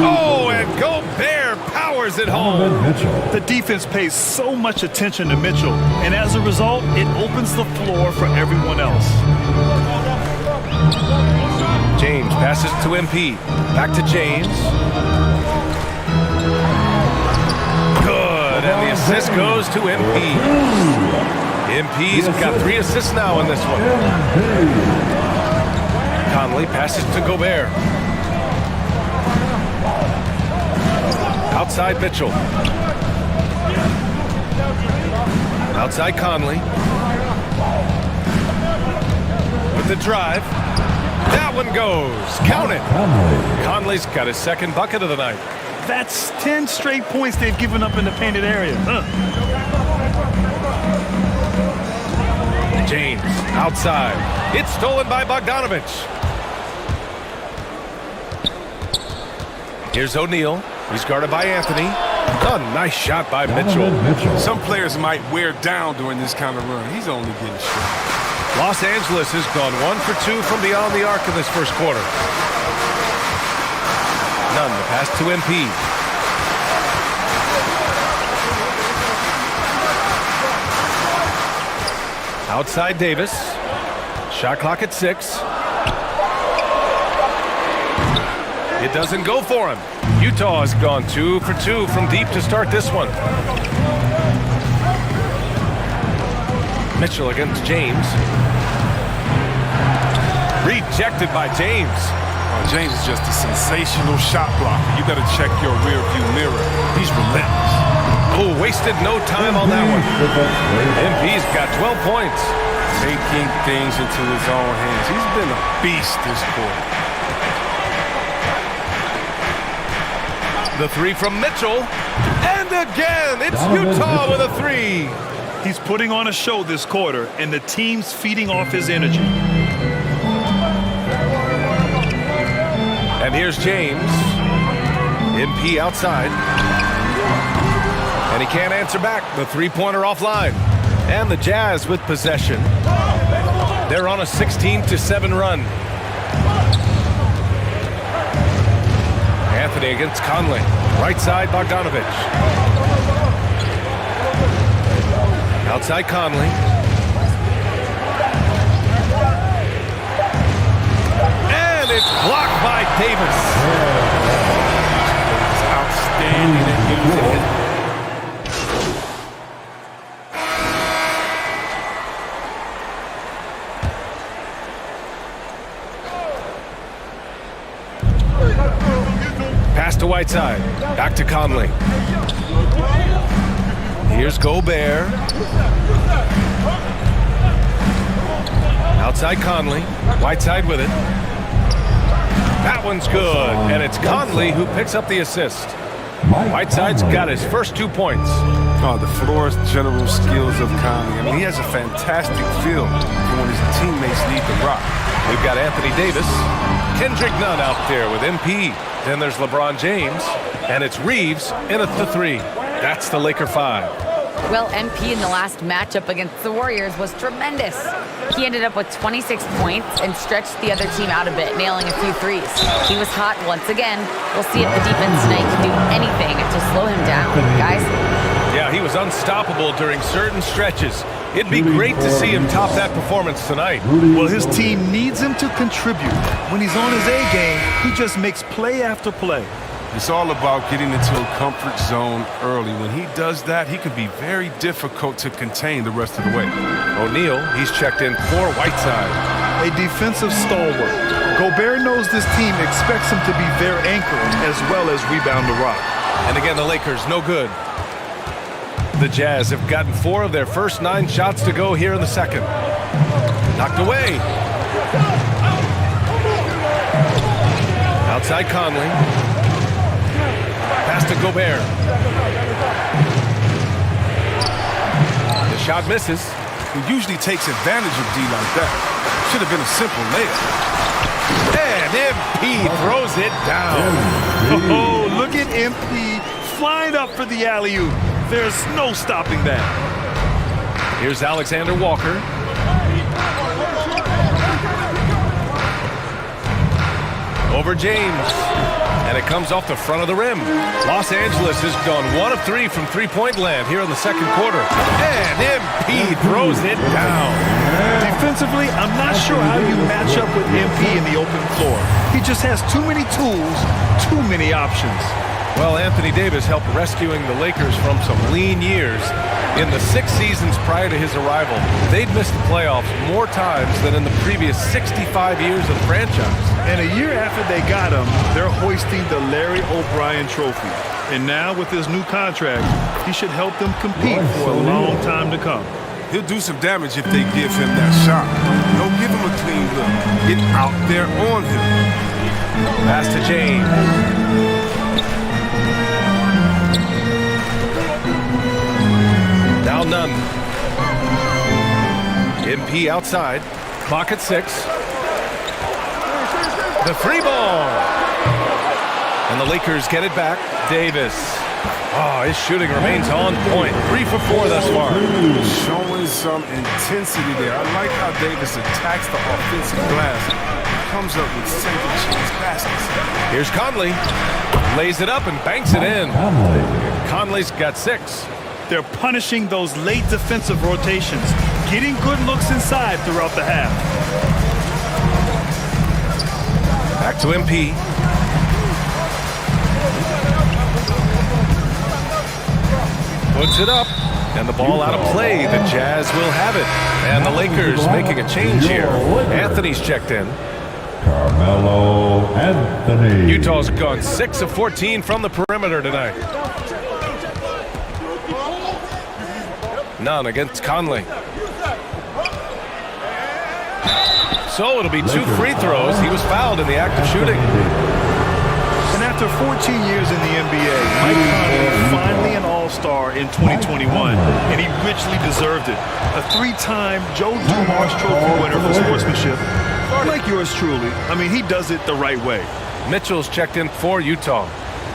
Oh, and Gobert powers it home. The defense pays so much attention to Mitchell, and as a result, it opens the floor for everyone else. James passes to MP. Back to James. Good, and the assist goes to MP. MP's got 3 assists now in this one. Conley passes to Gobert. Outside Mitchell. Outside Conley. With the drive. That one goes. Count it. Conley's got his 2nd bucket of the night. That's 10 straight points they've given up in the painted area. James outside. It's stolen by Bogdanovich. Here's O'Neal. He's guarded by Anthony. Oh, nice shot by Mitchell. Some players might wear down during this kind of run. He's only getting strong. Los Angeles has gone 1 for 2 from beyond the arc in this first quarter. None. The pass to MP. Outside Davis. Shot clock at 6. It doesn't go for him. Utah has gone 2 for 2 from deep to start this one. Mitchell against James. Rejected by James. James is just a sensational shot blocker. You got to check your rear view mirror. He's relentless. Oh, wasted no time on that one. MP's got 12 points. Taking things into his own hands. He's been a beast this quarter. The 3 from Mitchell. And again, it's Utah with a 3. He's putting on a show this quarter, and the team's feeding off his energy. And here's James. MP outside. And he can't answer back. The three-pointer offline. And the Jazz with possession. They're on a 16-7 run. Anthony against Conley. Right side, Bogdanovich. Outside Conley. And it's blocked by Davis. It's outstanding at using it. Pass to Whiteside. Back to Conley. Here's Gobert. Outside Conley. Whiteside with it. That one's good. And it's Conley who picks up the assist. Whiteside's got his first 2 points. Oh, the floor general skills of Conley. I mean, he has a fantastic feel for when his teammates need the rock. We've got Anthony Davis. Kendrick Nunn out there with MP. Then there's LeBron James. And it's Reeves in at the three. That's the Laker 5. Well, MP in the last matchup against the Warriors was tremendous. He ended up with 26 points and stretched the other team out a bit, nailing a few threes. He was hot once again. We'll see if the defense tonight can do anything to slow him down. Guys? Yeah, he was unstoppable during certain stretches. It'd be great to see him top that performance tonight. Well, his team needs him to contribute. When he's on his A game, he just makes play after play. It's all about getting into a comfort zone early. When he does that, he can be very difficult to contain the rest of the way. O'Neal, he's checked in for Whiteside. A defensive stalwart. Gobert knows this team expects him to be their anchor as well as rebound the rock. And again, the Lakers, no good. The Jazz have gotten 4 of their first 9 shots to go here in the second. Knocked away. Outside Conley. Pass to Gobert. The shot misses. He usually takes advantage of D like that. Should have been a simple layup. And MP throws it down. Oh, look at MP flying up for the alley-oop. There's no stopping that. Here's Alexander Walker. Over James. And it comes off the front of the rim. Los Angeles has gone 1 of 3 from three-point land here in the second quarter. And MP throws it down. Defensively, I'm not sure how you match up with MP in the open floor. He just has too many tools, too many options. Well, Anthony Davis helped rescuing the Lakers from some lean years. In the 6 seasons prior to his arrival, they'd missed the playoffs more times than in the previous 65 years of the franchise. And a year after they got him, they're hoisting the Larry O'Brien Trophy. And now with his new contract, he should help them compete for a long time to come. He'll do some damage if they give him that shot. Don't give him a clean look. Get out there on him. Pass to James. Now Nunn. MP outside. Clock at 6. The free ball. And the Lakers get it back. Davis. Oh, his shooting remains on point. 3 for 4 thus far. Showing some intensity there. I like how Davis attacks the offensive glass. Comes up with single chance baskets. Here's Conley. Lays it up and banks it in. Conley's got 6. They're punishing those late defensive rotations, getting good looks inside throughout the half. Back to MP. Puts it up, and the ball out of play. The Jazz will have it. And the Lakers making a change here. Anthony's checked in. Carmelo Anthony. Utah's gone 6 of 14 from the perimeter tonight. Nunn against Conley. So it'll be 2 free throws. He was fouled in the act of shooting. And after 14 years in the NBA, Mike Conley was finally an all-star in 2021, and he richly deserved it. A 3-time Joe Dumars Trophy winner for sportsmanship. Like yours truly. I mean, he does it the right way. Mitchell's checked in for Utah.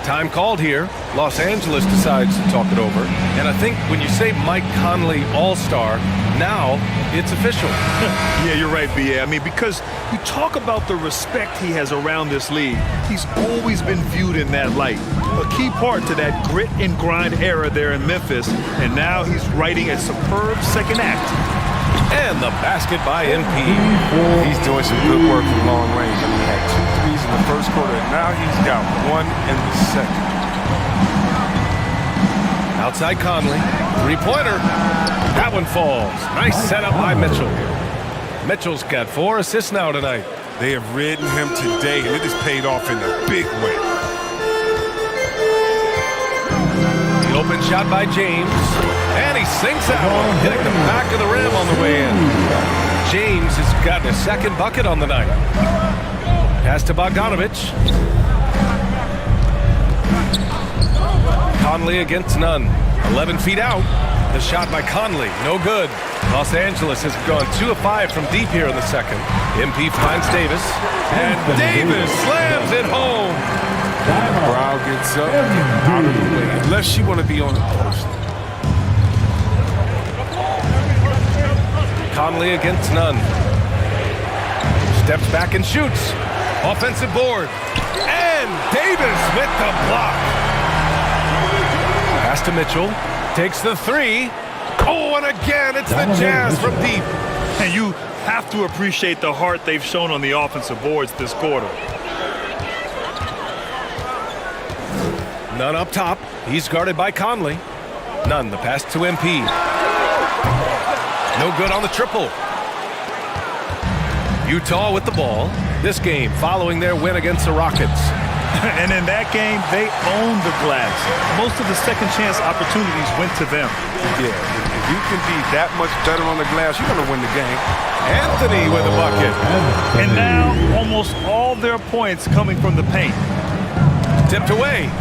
Time called here. Los Angeles decides to talk it over. And I think when you say Mike Conley All-Star, now it's official. Yeah, you're right, B.A. I mean, because you talk about the respect he has around this league. He's always been viewed in that light. A key part to that grit and grind era there in Memphis. And now he's writing a superb second act. And the basket by MP. He's doing some good work from long range. I mean, he had 2 threes in the first quarter, and now he's got 1 in the second. Outside Conley. Three-pointer. That one falls. Nice setup by Mitchell. Mitchell's got 4 assists now tonight. They have ridden him today, and it has paid off in a big way. The open shot by James. And he sinks that one, hitting the back of the rim on the way in. James has gotten a second bucket on the night. Pass to Bogdanovich. Conley against none. 11 feet out. The shot by Conley, no good. Los Angeles has gone 2 of 5 from deep here in the second. MP finds Davis. And Davis slams it home. Brown gets up, out of the way, unless she want to be on the post. Conley against none. Steps back and shoots. Offensive board. And Davis with the block. Pass to Mitchell. Takes the 3. Oh, and again, it's the Jazz from deep. And you have to appreciate the heart they've shown on the offensive boards this quarter. None up top. He's guarded by Conley. None. The pass to MP. No good on the triple. Utah with the ball. This game following their win against the Rockets. And in that game, they owned the glass. Most of the second chance opportunities went to them. Yeah, if you can be that much better on the glass, you're going to win the game. Anthony with a bucket. And now almost all their points coming from the paint. Tipped away.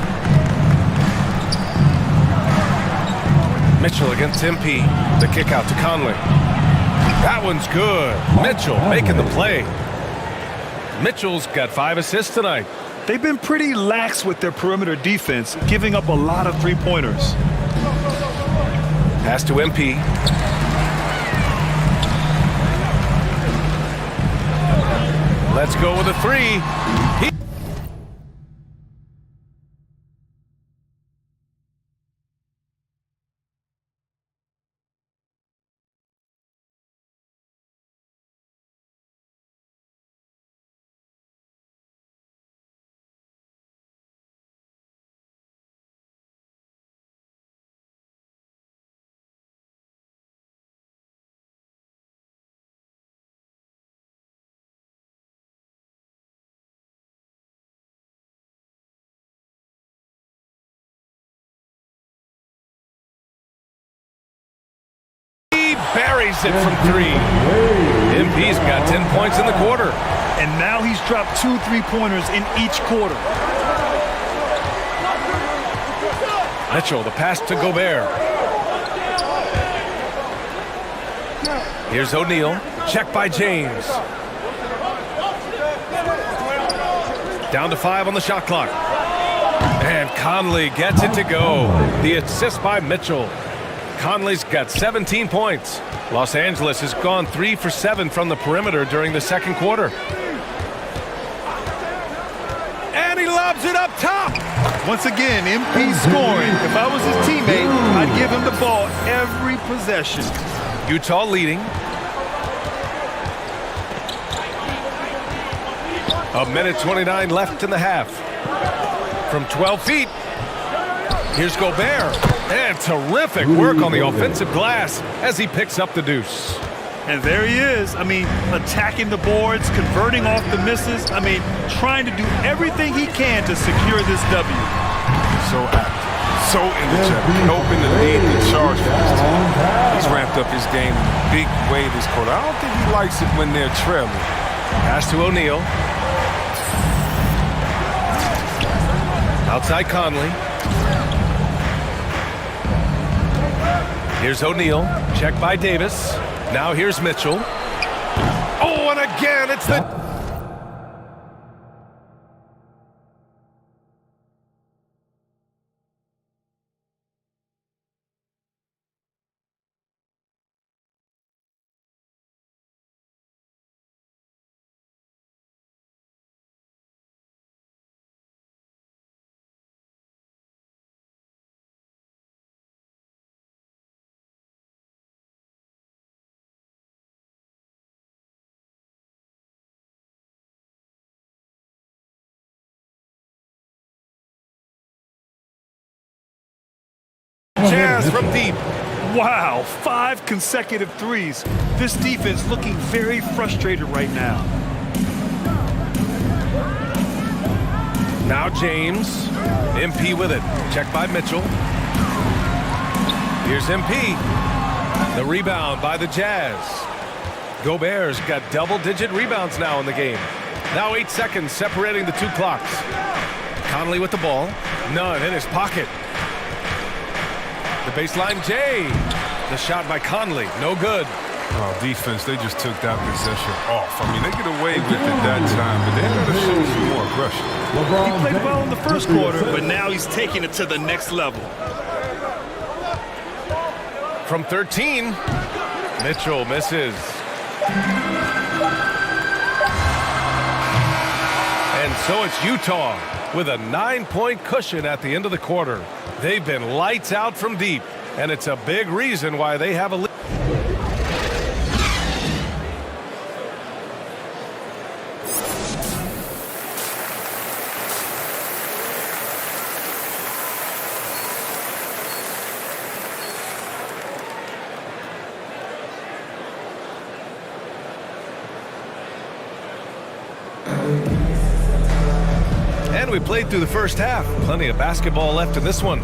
Mitchell against MP. The kick out to Conley. That one's good. Mitchell making the play. Mitchell's got 5 assists tonight. They've been pretty lax with their perimeter defense, giving up a lot of three-pointers. Pass to MP. Let's go with a 3. Buries it from 3. MP's got 10 points in the quarter. And now he's dropped 2 three-pointers in each quarter. Mitchell, the pass to Gobert. Here's O'Neal. Check by James. Down to 5 on the shot clock. And Conley gets it to go. The assist by Mitchell. Conley's got 17 points. Los Angeles has gone 3 for 7 from the perimeter during the second quarter. And he lobs it up top. Once again, MP scoring. If I was his teammate, I'd give him the ball every possession. Utah leading. A minute 29 left in the half. From 12 feet. Here's Gobert. And terrific work on the offensive glass as he picks up the deuce. And there he is. I mean, attacking the boards, converting off the misses. I mean, trying to do everything he can to secure this W. So active, so energetic, helping to lead the charge for his team. He's ramped up his game in a big way this quarter. I don't think he likes it when they're trailing. Pass to O'Neal. Outside Conley. Here's O'Neal. Check by Davis. Now here's Mitchell. Oh, and again, it's the... from deep. Wow, 5 consecutive threes. This defense looking very frustrated right now. Now James. MP with it. Checked by Mitchell. Here's MP. The rebound by the Jazz. Gobert's got double-digit rebounds now in the game. Now 8 seconds separating the two clocks. Conley with the ball. None in his pocket. The baseline J. The shot by Conley. No good. Oh, defense, they just took that possession off. I mean, they get away with it that time, but they got to show some more aggression. He played well in the first quarter, but now he's taking it to the next level. From 13, Mitchell misses. And so it's Utah with a 9-point cushion at the end of the quarter. They've been lights out from deep, and it's a big reason why they have a lead. And we played through the first half. Plenty of basketball left in this one.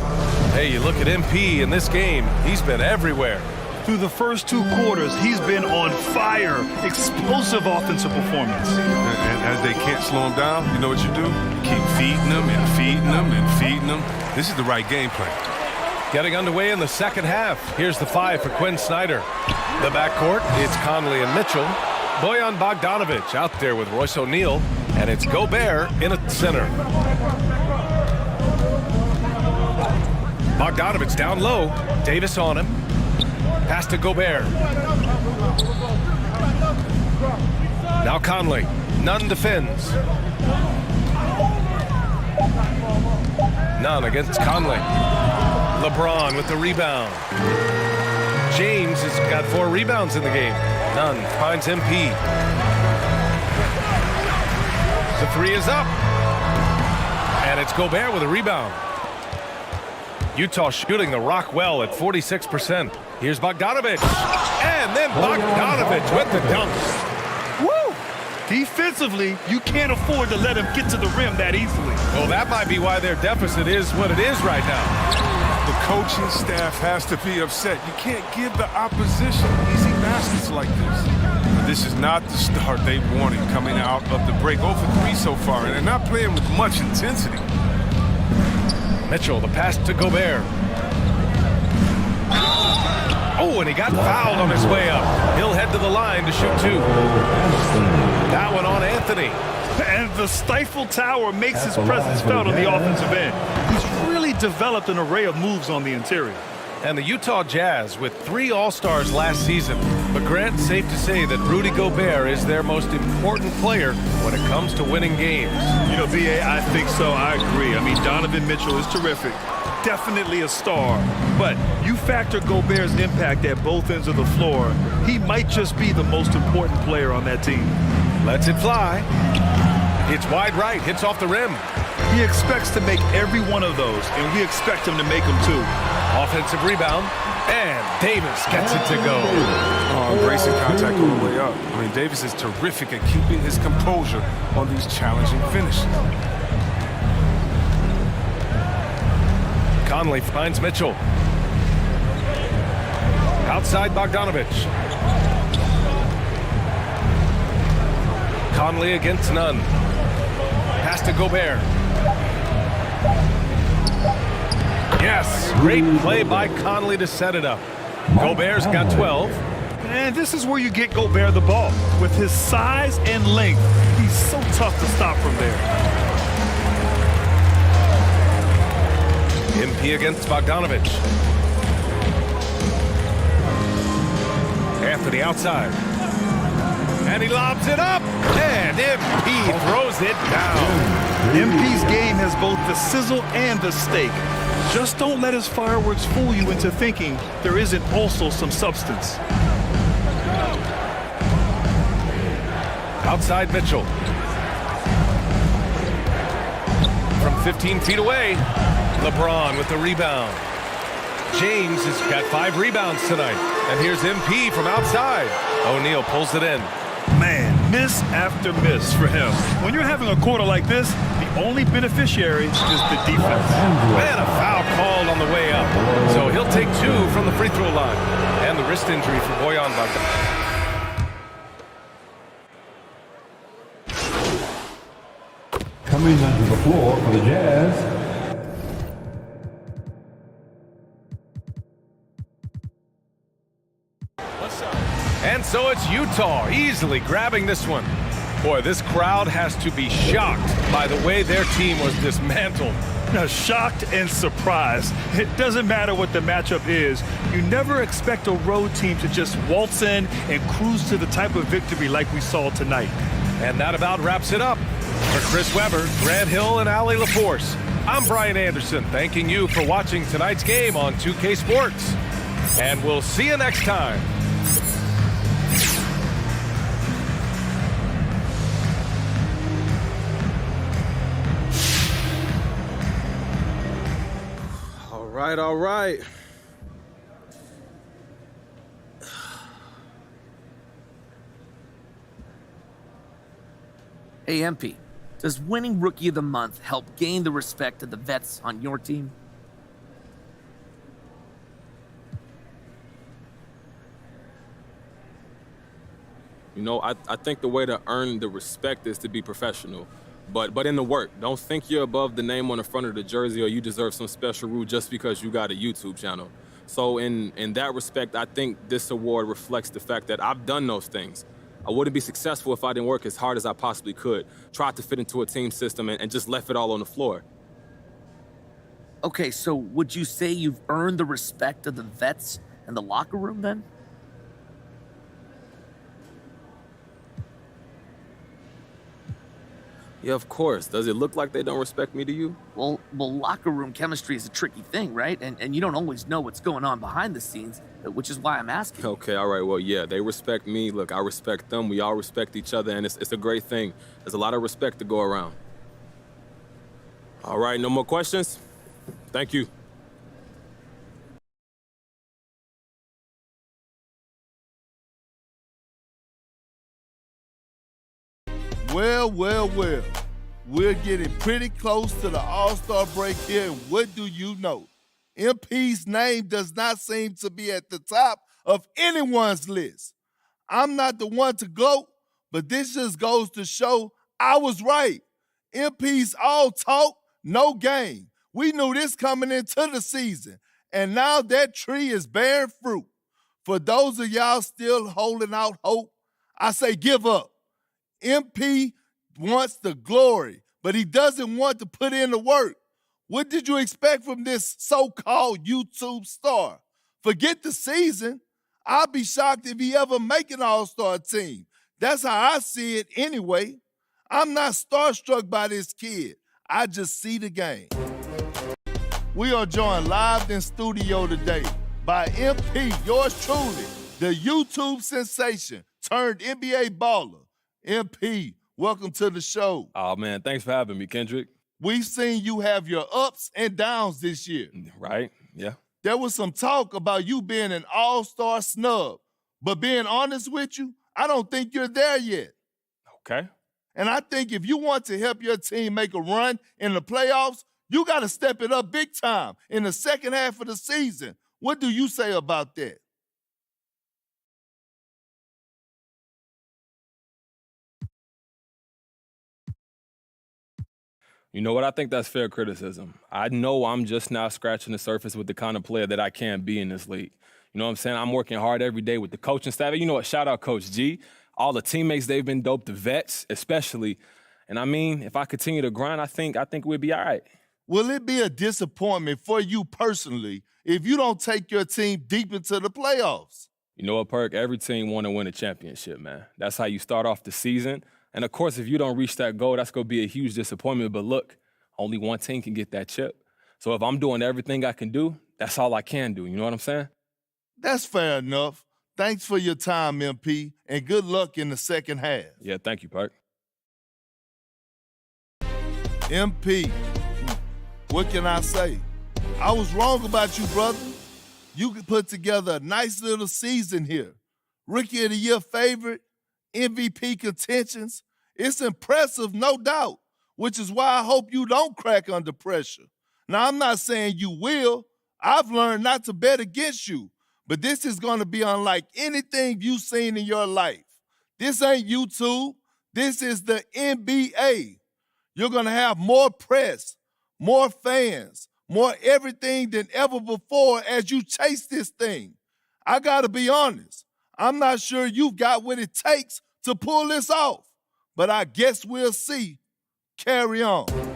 Hey, you look at MP in this game. He's been everywhere. Through the first 2 quarters, he's been on fire. Explosive offensive performance. And as they can't slow him down, you know what you do? You keep feeding them and feeding them and feeding them. This is the right game plan. Getting underway in the second half. Here's the 5 for Quinn Snyder. The backcourt, it's Conley and Mitchell. Bojan Bogdanovic out there with Royce O'Neal. And it's Gobert in at center. Bogdanovic down low. Davis on him. Pass to Gobert. Now Conley. Nunn defends. Nunn against Conley. LeBron with the rebound. James has got 4 rebounds in the game. Nunn finds MP. The 3 is up. And it's Gobert with a rebound. Utah shooting the rock well at 46%. Here's Bogdanovic. And then Bogdanovic with the dunk. Woo! Defensively, you can't afford to let him get to the rim that easily. Well, that might be why their deficit is what it is right now. The coaching staff has to be upset. You can't give the opposition easy baskets like this. This is not the start they wanted coming out of the break. 0 for 3 so far, and they're not playing with much intensity. Mitchell, the pass to Gobert. Oh, and he got fouled on his way up. He'll head to the line to shoot 2. That one on Anthony. And the Stifle Tower makes his presence felt on the offensive end. He's really developed an array of moves on the interior. And the Utah Jazz with 3 All-Stars last season. But Grant, safe to say that Rudy Gobert is their most important player when it comes to winning games. You know, B.A., I think so. I agree. I mean, Donovan Mitchell is terrific. Definitely a star. But you factor Gobert's impact at both ends of the floor, he might just be the most important player on that team. Lets it fly. It's wide right. Hits off the rim. He expects to make every one of those, and we expect him to make them too. Offensive rebound, and Davis gets it to go. Embracing contact all the way up. I mean, Davis is terrific at keeping his composure on these challenging finishes. Conley finds Mitchell. Outside Bogdanovic. Conley against Nunn. Pass to Gobert. Yes, great play by Conley to set it up. Gobert's got 12. And this is where you get Gobert the ball. With his size and length, he's so tough to stop from there. MP against Bogdanovic. Anthony outside. And he lobs it up. And MP throws it down. MP's game has both the sizzle and the steak. Just don't let his fireworks fool you into thinking there isn't also some substance. Outside Mitchell. From 15 feet away, LeBron with the rebound. James has got 5 rebounds tonight. And here's MP from outside. O'Neal pulls it in. Man, miss after miss for him. When you're having a quarter like this, the only beneficiary is the defense. Man, a foul called on the way up. So he'll take 2 from the free throw line. And the wrist injury for Bojan Bogdanovic. Coming onto the floor for the Jazz, And so it's Utah easily grabbing this one. Boy, this crowd has to be shocked by the way their team was dismantled. Now, shocked and surprised. It doesn't matter what the matchup is. You never expect a road team to just waltz in and cruise to the type of victory like we saw tonight. And that about wraps it up. For Chris Webber, Grant Hill, and Allie LaForce, I'm Brian Anderson, thanking you for watching tonight's game on 2K Sports. And we'll see you next time. All right. Hey, MP, does winning Rookie of the Month help gain the respect of the vets on your team? You know, I think the way to earn the respect is to be professional. But in the work, don't think you're above the name on the front of the jersey or you deserve some special rule just because you got a YouTube channel. So in that respect, I think this award reflects the fact that I've done those things. I wouldn't be successful if I didn't work as hard as I possibly could, tried to fit into a team system and just left it all on the floor. Okay, so would you say you've earned the respect of the vets and the locker room then? Yeah, of course. Does it look like they don't respect me to you? Well, locker room chemistry is a tricky thing, right? And you don't always know what's going on behind the scenes, which is why I'm asking. Okay, all right. Well, yeah, they respect me. Look, I respect them. We all respect each other, and it's a great thing. There's a lot of respect to go around. All right, no more questions? Thank you. Well, we're getting pretty close to the All-Star break here, and what do you know? MP's name does not seem to be at the top of anyone's list. I'm not the one to gloat, but this just goes to show I was right. MP's all talk, no game. We knew this coming into the season, and now that tree is bearing fruit. For those of y'all still holding out hope, I say give up. MP wants the glory, but he doesn't want to put in the work. What did you expect from this so-called YouTube star? Forget the season. I'll be shocked if he ever make an all-star team. That's how I see it anyway. I'm not starstruck by this kid. I just see the game. We are joined live in studio today by MP, yours truly, the YouTube sensation turned NBA baller. MP, welcome to the show. Oh, man, thanks for having me, Kendrick. We've seen you have your ups and downs this year. Right, yeah. There was some talk about you being an all-star snub, but being honest with you, I don't think you're there yet. Okay. And I think if you want to help your team make a run in the playoffs, you got to step it up big time in the second half of the season. What do you say about that? You know what? I think that's fair criticism. I know I'm just now scratching the surface with the kind of player that I can be in this league. You know what I'm saying? I'm working hard every day with the coaching staff. You know what? Shout out Coach G. All the teammates, they've been dope. The vets, especially. And I mean, if I continue to grind, I think we'll be all right. Will it be a disappointment for you personally if you don't take your team deep into the playoffs? You know what, Perk? Every team want to win a championship, man. That's how you start off the season. And, of course, if you don't reach that goal, that's going to be a huge disappointment. But, look, only one team can get that chip. So if I'm doing everything I can do, that's all I can do. You know what I'm saying? That's fair enough. Thanks for your time, MP, and good luck in the second half. Yeah, thank you, Perk. MP, what can I say? I was wrong about you, brother. you could put together a nice little season here. Rookie of the Year favorite, MVP contentions. It's impressive, no doubt, which is why I hope you don't crack under pressure. Now, I'm not saying you will. I've learned not to bet against you, but this is going to be unlike anything you've seen in your life. This ain't YouTube. This is the NBA. You're going to have more press, more fans, more everything than ever before as you chase this thing. I got to be honest. I'm not sure you've got what it takes to pull this off, but I guess we'll see. Carry on.